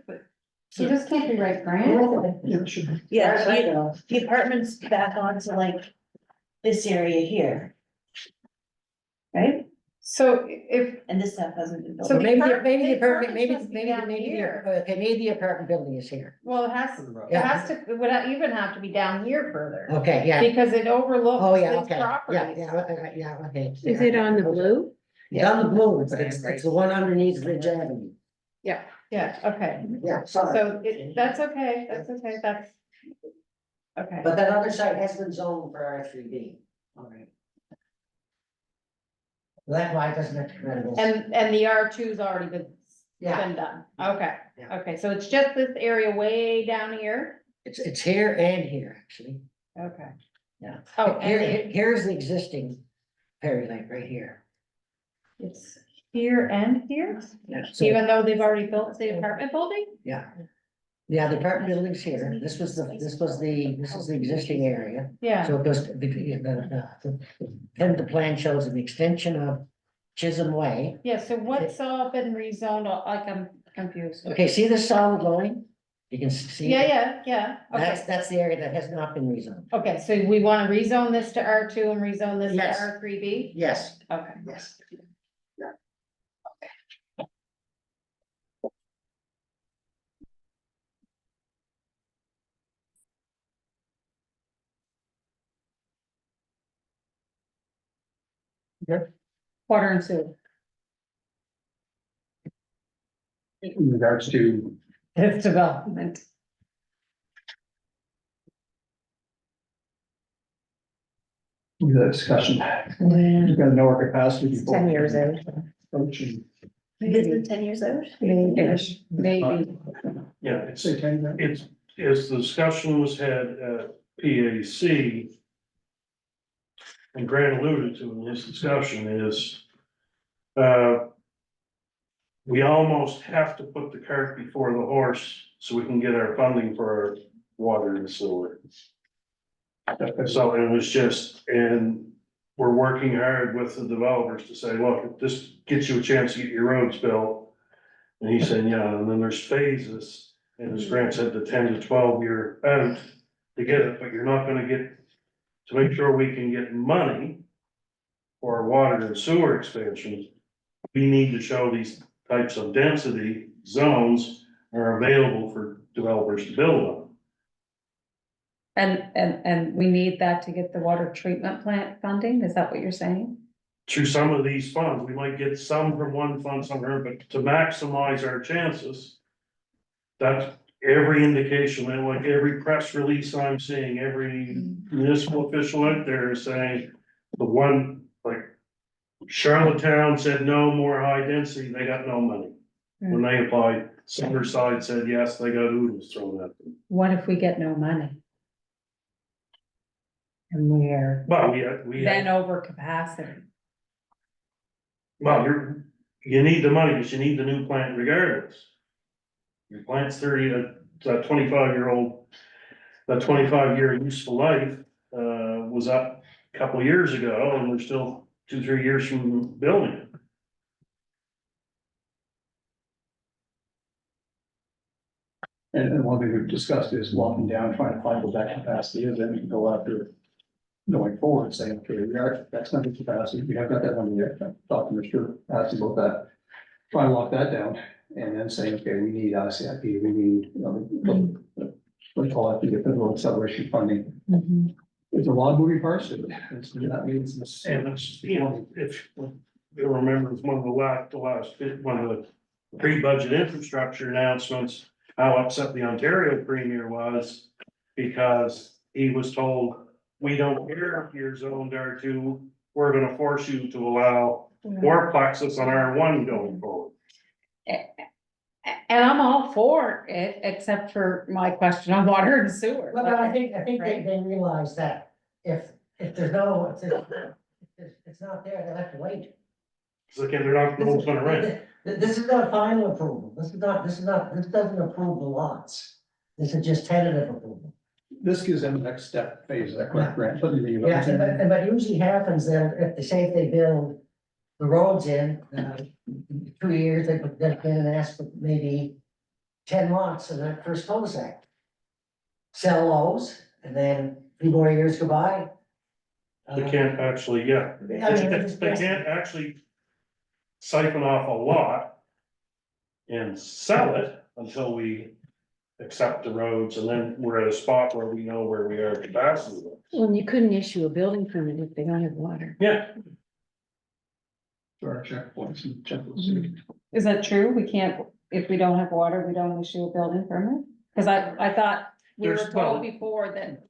he just can't be right, Grant. Yeah, it should be. yeah, the apartments back onto like this area here. Right? So if, And this stuff hasn't been built. So Or maybe the the apartment, apartment's supposed to be down here. maybe the apartment building is here. well, it has to, it would even have to be down here further. Okay, yeah. Because it overlooks Oh, yeah, his okay. properties. Yeah, okay. Is it on the blue? It's on the blue, but it's the one underneath Ridge Avenue. Yeah, okay, Yeah, sorry. so that's okay, that's. Okay, But that other site has been zoned for R3D. All right. That's why it doesn't have to come out of this. and the R2's already been Yeah, done, okay, Yeah. okay, so it's just this area way down here? it's here and here, actually. Okay. Yeah. Oh, Here, and here's the existing Perry Lake right here. it's here and here, Yeah, so, even though they've already built the apartment building? yeah. Yeah, the apartment building's here. This is the existing area. Yeah, So it goes, then the plan shows an extension of Chisholm Way. yeah, so what's all been rezoned, like, I'm confused. Okay, see this solid line? You can see. Yeah, okay, That's the area that has not been rezoned. okay, so we wanna rezone this to R2 and rezone this to Yes. R3B? Yes, Okay. yes. Water and sewer. In regards to, It's development. the discussion, you've got to know our capacity. before- 10 years out. Approach and It's been 10 years out. Maybe. Yeah, it's, Say 10 then. it's is the discussion was had at PAC. And Grant alluded to in this discussion is, we almost have to put the cart before the horse so we can get our funding for our water and sewer. So it was just, and we're working hard with the developers to say, look, if this gets you a chance to get your roads built. And he said, yeah, and then there's phases, and as Grant said, the 10 to 12 year out to get it, but you're not gonna get, to make sure we can get money for our water and sewer expansion, we need to show these types of density zones are available for developers to build on. And we need that to get the water treatment plant funding, is that what you're saying? Through some of these funds, we might get some from one fund, some from, but to maximize our chances. That's every indication, and like every press release I'm seeing, every municipal official out there is saying, the one, like. Charlottetown said no more high density, they got no money. When they applied, Summerside said yes, they got oodles thrown at them. What if we get no money? And we're Well, we then have, over capacity. well, you need the money, but you need the new plant regardless. Your plant's 30, that 25-year-old, that 25-year useful life, was up a couple of years ago, and we're still 2-3 years from building it. And one thing we've discussed is walking down, trying to find what that capacity is, then we can go after going forward and saying, okay, we are, that's not the capacity, we have got that money yet, talk to Mr. Patsy about that. Try to lock that down, and then say, okay, we need CIP, we need, what do you call it, to get federal acceleration funding. There's a lot of moving parts to it, that means this. And it's, you know, if you remember, it's one of the one of the pre-budget infrastructure announcements, how upset the Ontario premier was. Because he was told, we don't care if you're zoned R2, we're gonna force you to allow more plexus on R1 going forward. And I'm all for it, except for my question on water and sewer. Well, but I think Right. they realize that if there's no, if it's not there, they'll have to wait. So again, they're not, no one's gonna rent. This is not final approval, this doesn't approve the lots. This is just tentative approval. This gives them the next step phase, is that correct, Grant? Put it in the- Yeah, but usually happens then, if they build the roads in, 2 years, they put that in and ask for maybe 10 lots in that first cul-de-sac. Sell those, and then a few more years go by. They can't actually, yeah, I mean, they can't actually siphon off a lot and sell it until we accept the roads, and then we're at a spot where we know where we are capacity. Well, you couldn't issue a building permit if they don't have water. Yeah, To our checkpoints and checklists. Is that true? We can't, if we don't have water, we don't issue a building permit? Cause I thought we were There's- told well- before that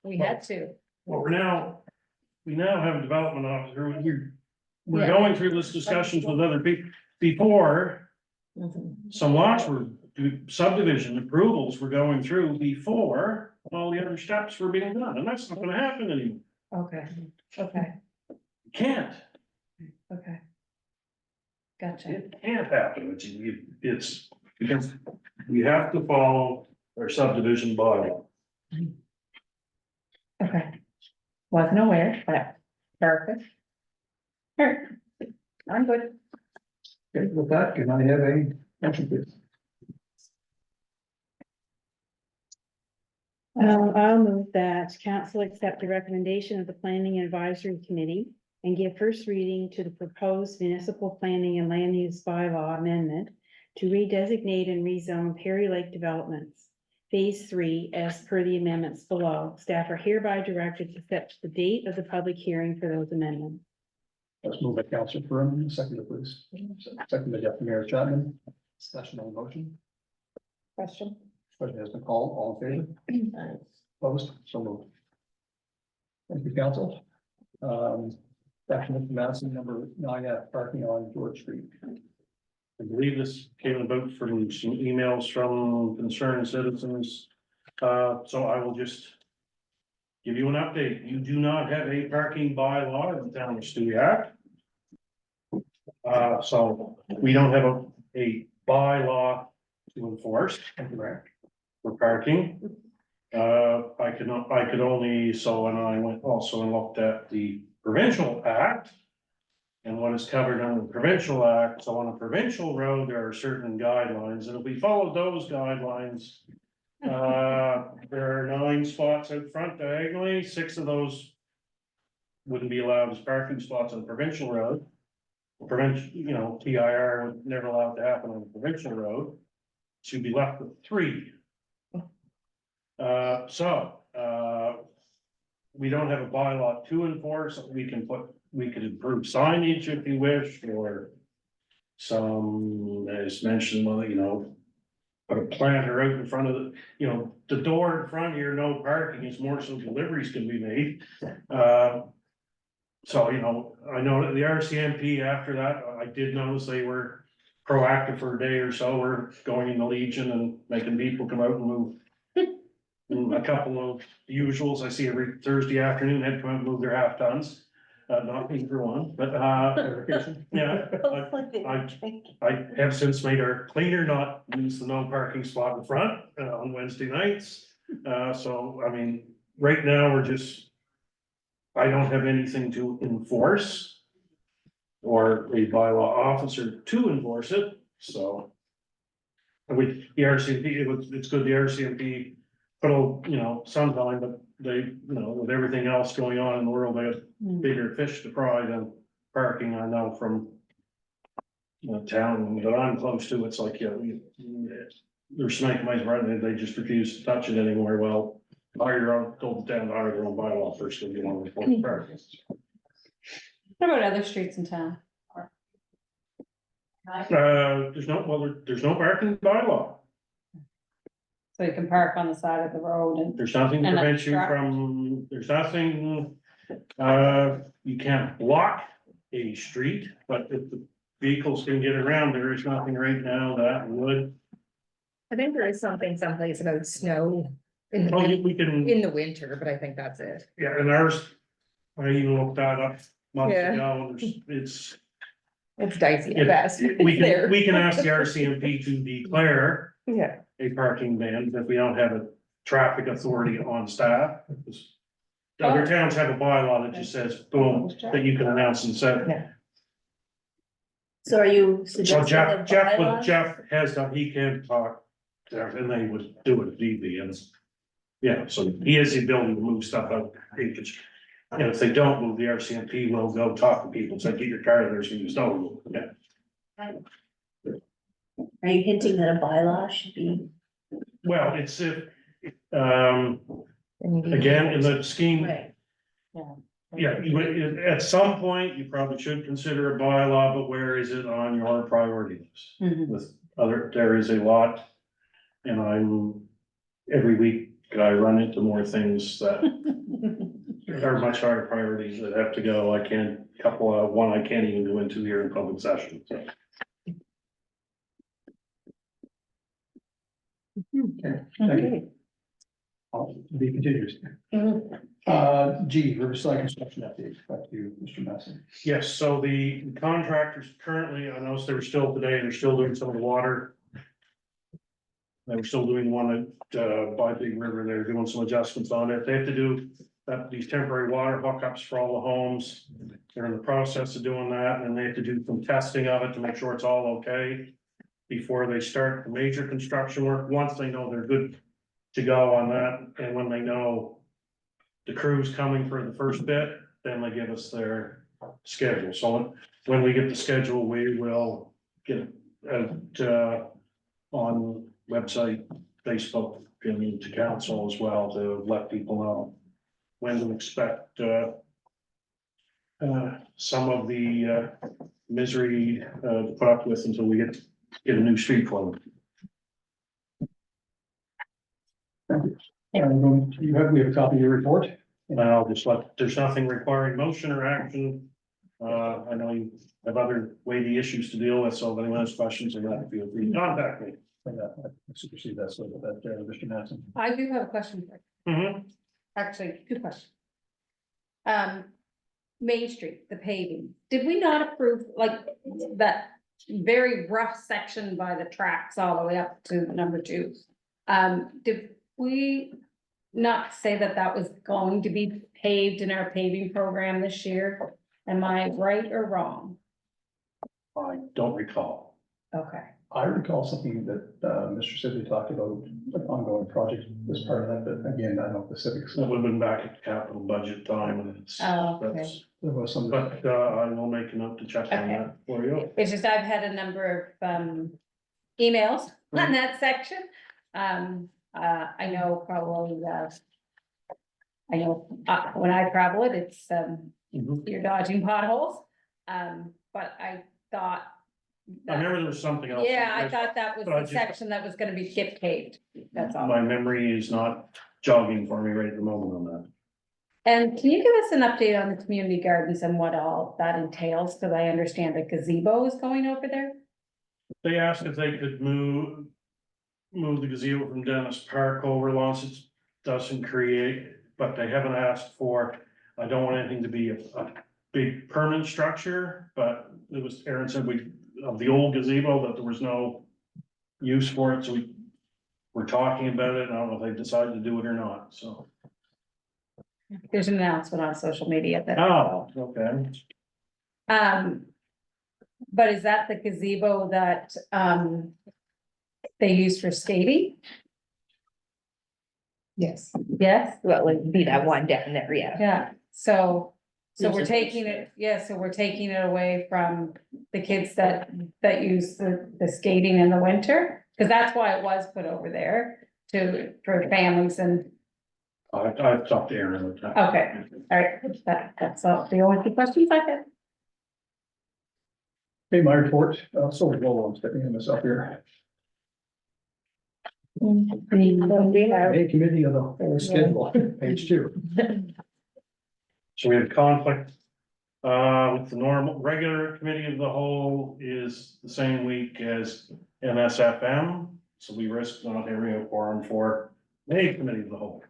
we had to. well, we now have a development officer, we're Yeah. going through this discussions with other people. Before, some lots were, subdivision approvals were going through before all the other steps were being done, and that's not gonna happen anymore. Okay, okay, You can't, okay. Gotcha. it can't happen, it's because we have to follow our subdivision bylaw. Okay. Wasn't aware, but perfect. Sure. I'm good. Okay, with that, can I have a motion, please? I'll move that council accept the recommendation of the Planning Advisory Committee and give first reading to the proposed municipal planning and land use bylaw amendment to redesignate and rezone Perry Lake developments. Phase 3, as per the amendments below. Staff are hereby directed to set the date of the public hearing for those amendments. Let's move by Councilor Furman, second, please. Second by Deputy Mayor Chapman. Discussion on the motion. Question? Question has been called. All in favor? Opposed? So moved. Thank you, council. Back to Mr. Madison, number 9F, parking on George Street. I believe this came about from some emails from concerned citizens So I will just give you an update. You do not have a parking bylaw in the town of Stewiacke. So we don't have a bylaw to enforce for parking. I could only, so, and I went also and looked at the provincial act. And what is covered under the provincial act, so on a provincial road, there are certain guidelines, and if we follow those guidelines. There are 9 spots out front diagonally, 6 of those. Wouldn't be allowed as parking spots on a provincial road. Provincial, you know, TIR would never allow it to happen on a provincial road. Should be left with 3. We don't have a bylaw to enforce, we could improve signage if you wish, or some, as mentioned, well, you know, put a planter out in front of the, you know, the door in front of your no parking is more so deliveries can be made. So, you know, I know that the RCMP after that, I did notice they were proactive for a day or so, we're going in the Legion and making people come out and move. A couple of usuals I see every Thursday afternoon had to come out and move their half tons, not me for one, but, yeah. I have since made our cleaner not use the no parking spot in front, on Wednesday nights. So, I mean, right now, I don't have anything to enforce. Or a bylaw officer to enforce it, so. With the RCMP, it's good the RCMP put a, you know, sometime, but they, you know, with everything else going on in the world, they have bigger fish to fry than parking, I know from. The town that I'm close to, it's like, yeah, there's snake mice running, they just refuse to touch it anymore, well. Hire your own, told the town to hire their own bylaw first, if you want to report parking. What about other streets in town? There's no parking bylaw. So you can park on the side of the road and. There's nothing to And prevent you truck. from, there's nothing, you can't block a street, but if the vehicles can get around, there is nothing right now that would. I think there is something someplace about snow in Oh, the, we can, in the winter, but I think that's it. yeah, and ours, I even looked that up months Yeah. ago, it's. It's dicey at best. We There. we can ask the RCMP to declare Yeah. a parking ban if we don't have a traffic authority on staff. Other towns have a bylaw that just says, boom, that you can announce and set. So are you So suggesting a bylaw? Jeff has done, he can talk, there, and they would do it if need be, and. Yeah, so he has the ability to move stuff out, and if they don't move, the RCMP will go talk to people, say, get your car there, so you snow removal, yeah. Are you hinting that a bylaw should be? Well, it's if, again, in the scheme, Right. yeah, at some point, you probably should consider a bylaw, but where is it on your priority list? Mhm. With there is a lot, and every week, I run into more things that are much higher priorities that have to go, one I can't even go into here in public session, so. Okay, thank you. I'll be continuous. G, Riverside construction update, back to you, Mr. Massey. Yes, so the contractors currently, I noticed they were still today, they're still doing some of the water. They were still doing one at, by Big River, they're doing some adjustments on it, they have to do these temporary water hookups for all the homes. They're in the process of doing that, and they have to do some testing of it to make sure it's all okay. Before they start the major construction work, once they know they're good to go on that, and when they know the crew's coming for the first bit, then they give us their schedule, so when we get the schedule, we will get it, on website, Facebook, and to council as well, to let people know when to expect, some of the, misery, to put up with until we get a new street closed. We have a copy of your report. And I'll just there's nothing requiring motion or action. I know you have other weighty issues to deal with, so if anyone has questions, I'm not feel free to contact me. I supersede that, so that, Mr. Mattson. I do have a question, for you. Mhm. Actually, two questions. Main Street, the paving, did we not approve like that very rough section by the tracks all the way up to number 2? Did we not say that that was going to be paved in our paving program this year? Am I right or wrong? I don't recall. Okay. I recall something that, Mr. Sibley talked about, an ongoing project as part of that, but again, I don't know specifics. That would have been back at the capital budget time and it's, Oh, okay. that's, There was some. but, I will make a note to check on Okay. that for you. It's just I've had a number of emails on that section. I know probably, I know, when I travel it, it's, Mhm. you're dodging potholes. But I thought. I remember there was something else. Yeah, I thought that was But I the just- section that was gonna be skip paved, that's all. My memory is not jogging for me right at the moment on that. And can you give us an update on the community gardens and what all that entails? Cause I understand a gazebo is going over there. They asked if they could move the gazebo from Dennis Park over, once it doesn't create, but they haven't asked for, I don't want anything to be a big permanent structure, but it was, Aaron said of the old gazebo, that there was no use for it, so we were talking about it, and I don't know if they decided to do it or not, so. There's an announcement on social media that. Oh, okay. But is that the gazebo that, they use for skating? Yes. Yes? Well, it would be that one down there, yeah. Yeah, so we're There's a taking bench it, yeah, so we're taking it away from the kids that use the skating in the winter? Cause that's why it was put over there for families and, I've talked to Aaron about that. okay, all right, that's all, the only two questions I have. Okay, my report, so we'll, I'm stepping in myself here. Hey, committee of the whole schedule, page 2. So we have conflict. With the normal, regular committee of the whole is the same week as NSFM, so we risk not having a quorum for a committee of the whole.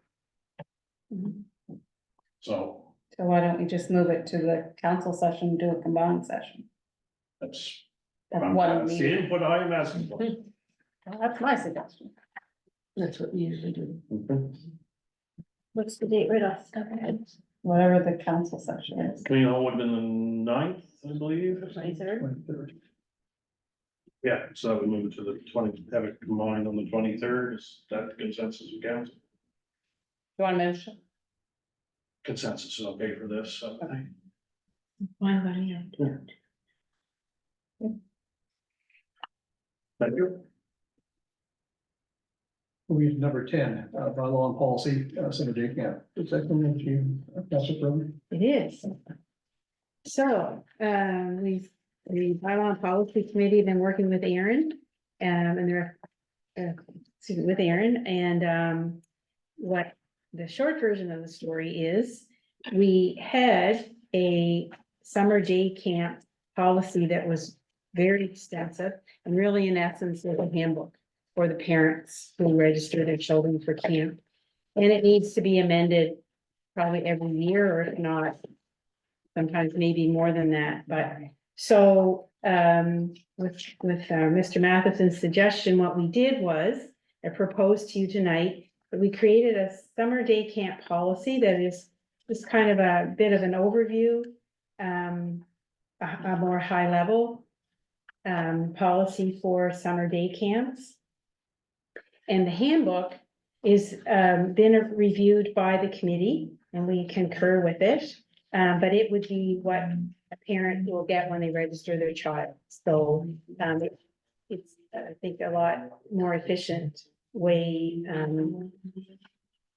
So So why don't we just move it to the council session, do a combined session? that's, That's one that's the meeting. input I'm asking for. Well, that's my suggestion. That's what we usually do. What's the date right off the top of my head? Whatever the council session is. Committee of the whole would have been the 9th, I believe. 23rd? 23rd. Yeah, so we move it to the 20, have it combined on the 23rd, is that the consensus of council? You want a motion? Consensus is okay for this, so. Fine, buddy, yeah. Thank you. We have number 10, by law and policy, summer day camp. Is that something that you, Councilor Brody? It is. So, the bylaw and policy committee have been working with Aaron, and they're, excuse me, with Aaron, and, what the short version of the story is, we had a summer day camp policy that was very extensive, and really in essence was a handbook for the parents who register their children for camp. And it needs to be amended probably every year, or if not, sometimes maybe more than that, but so, with Mr. Matheson's suggestion, what we did was, I proposed to you tonight, that we created a summer day camp policy that is just kind of a bit of an overview, a more high level policy for summer day camps. And the handbook is been reviewed by the committee, and we concur with it. But it would be what a parent will get when they register their child. So it's, I think, a lot more efficient way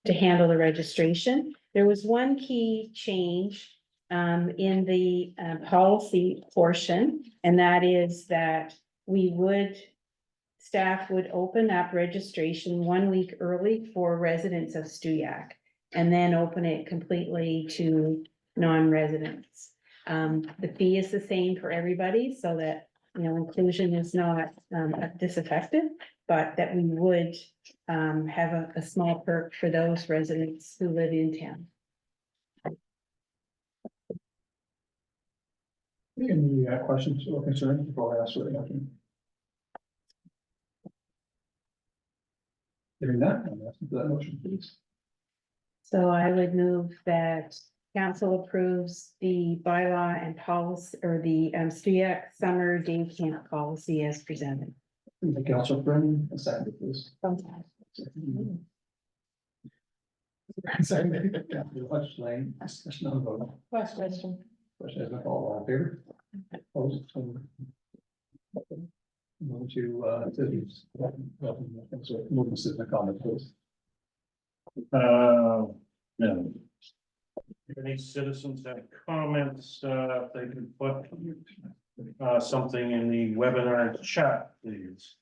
to handle the registration. There was one key change in the policy portion, and that is that staff would open up registration 1 week early for residents of Stuyak, and then open it completely to non-residents. The fee is the same for everybody, so that, inclusion is not disaffected. but that we would have a small perk for those residents who live in town. Any questions or concerns before I ask for the motion? Hearing that, I'm asking for that motion, please. So I would move that council approves the bylaw and policy, or the STUAC summer day camp policy as presented. The council Brennan, a second, please. Second, Councilor Hutch Lane, discussion on the vote. Question. Question has been called, all in favor? Opposed? Move to, citizens. Move to citizen comment, please. No. If any citizens have comments, they can put something in the webinar chat, please.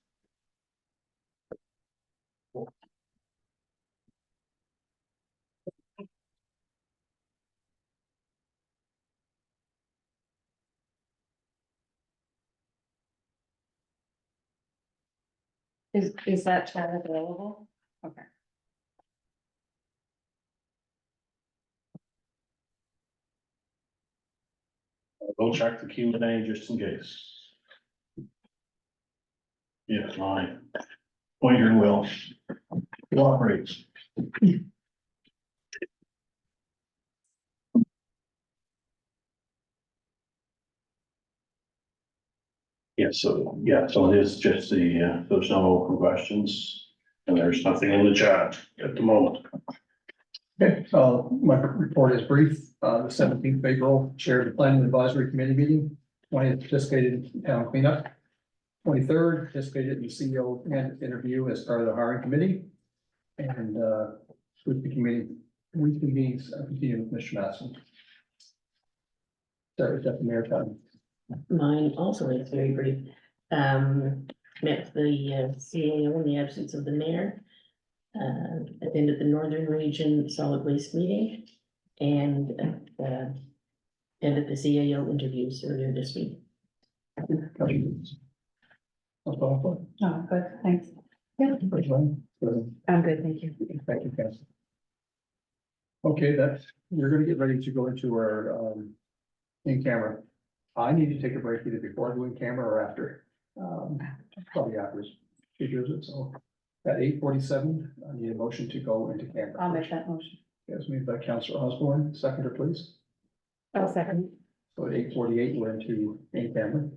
Is that chat available? Okay. We'll check the Q and A just in case. Yeah, my pointer will cooperate. Yeah, so it is just there's no open questions and there's nothing in the chat at the moment. Okay, my report is brief. The 17th of April, chaired the planning advisory committee meeting, 20th participated in town cleanup. 23rd participated in the CEO interview as part of the hiring committee. And with the committee, weekly meetings, continue with Mr. Matson. Start with Deputy Mayor Todd. Mine also is very brief. Met the CAO in the absence of the mayor. Attended the Northern Region Solid Waste meeting and attended the CAO interviews earlier this week. Oh, good, thanks. I'm good, thank you. Thank you, Council. Okay, we're gonna get ready to go into our in camera. I need to take a break either before I go in camera or after. Probably after. Figures it, so at 8:47, I need a motion to go into camera. I'll make that motion. Yes, made by Councilor Osborne, seconder, please. I'll second. So at 8:48, we're into in camera.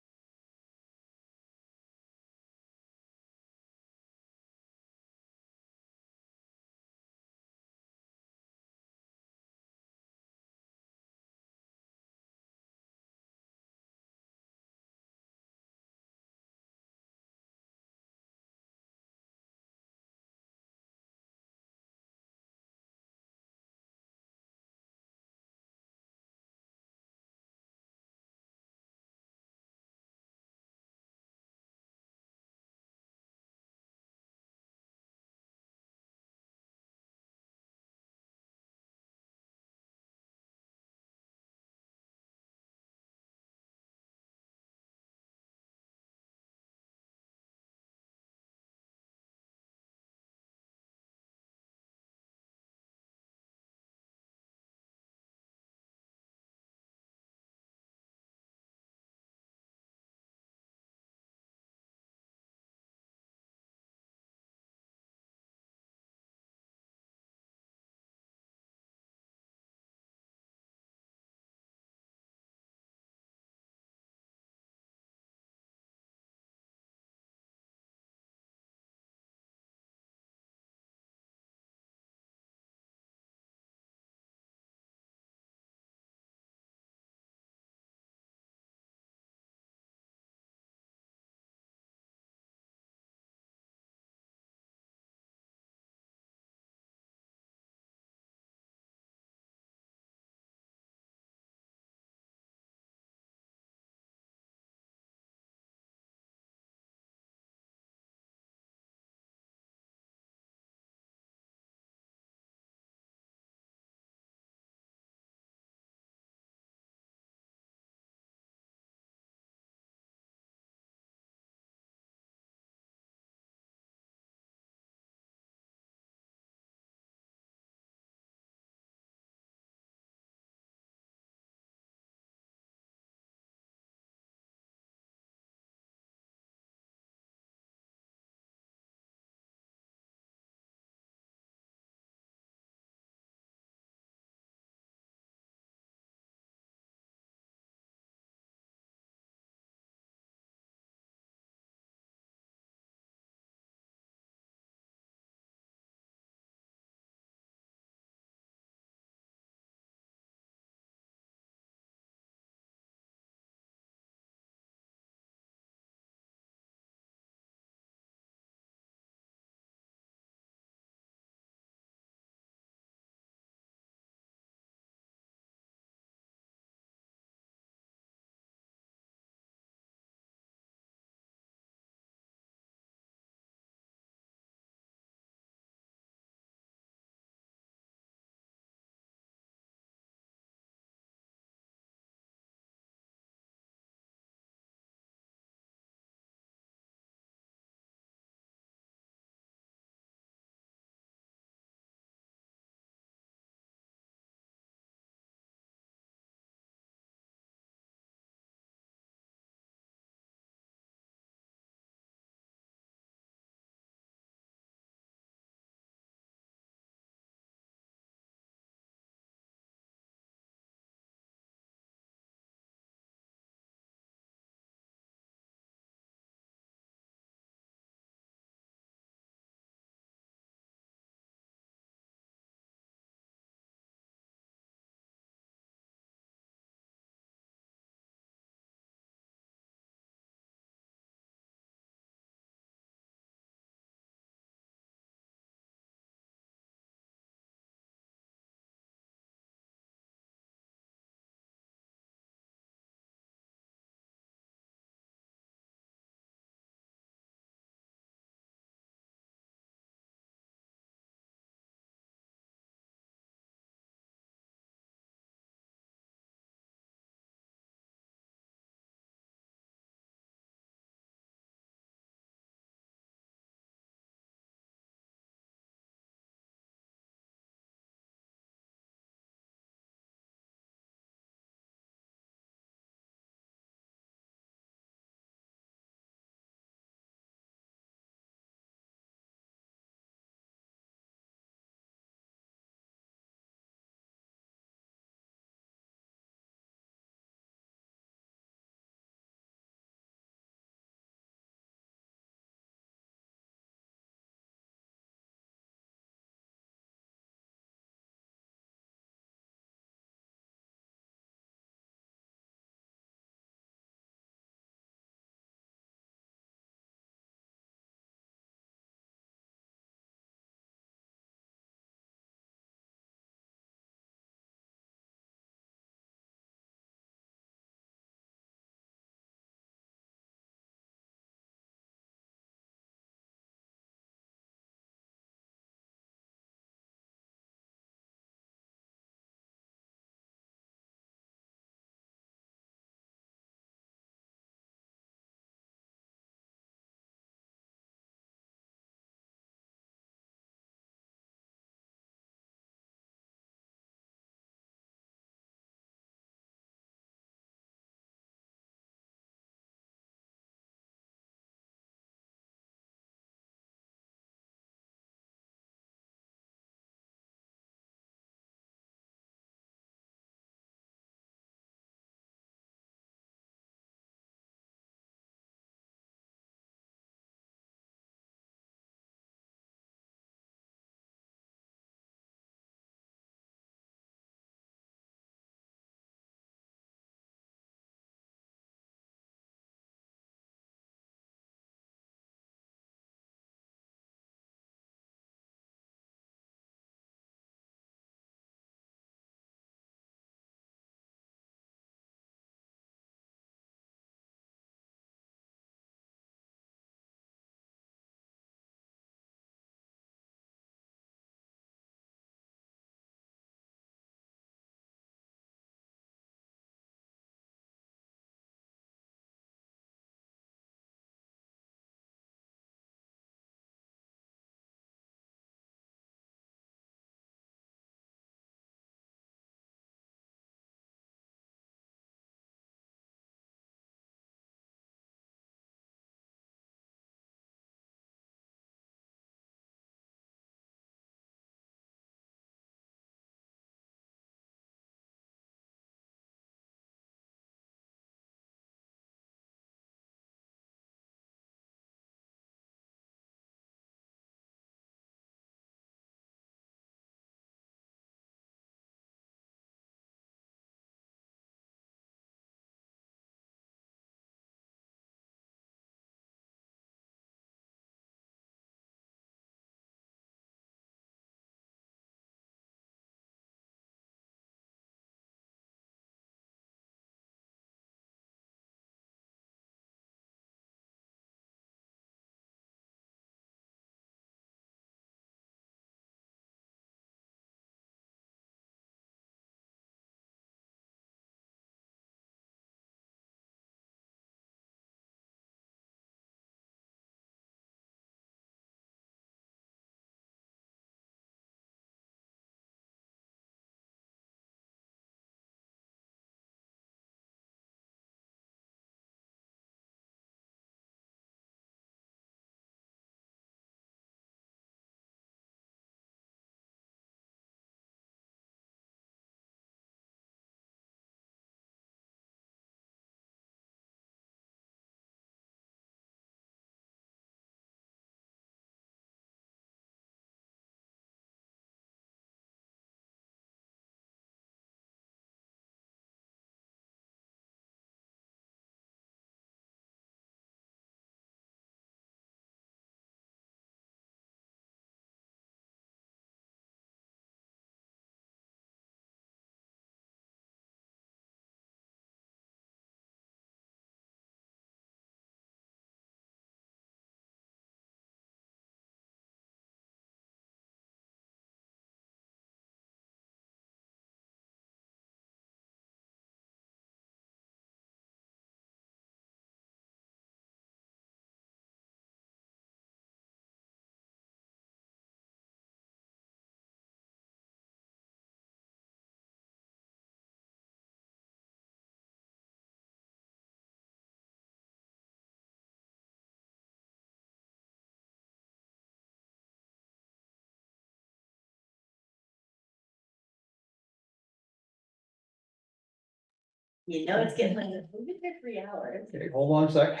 You know, it's getting like, we've been here 3 hours. Okay, hold on a sec.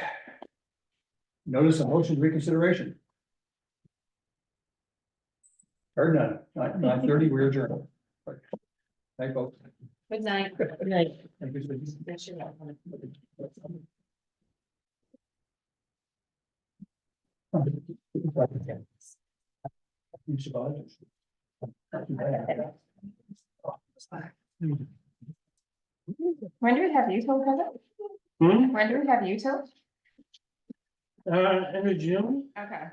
Notice a motion reconsideration. Heard none, 9:30, we're adjourned. Thank you. Good night. Right. Thank you. That's your- You survived. When do we have you till, Kevin? Hmm, When do we have you till? end of June, Okay.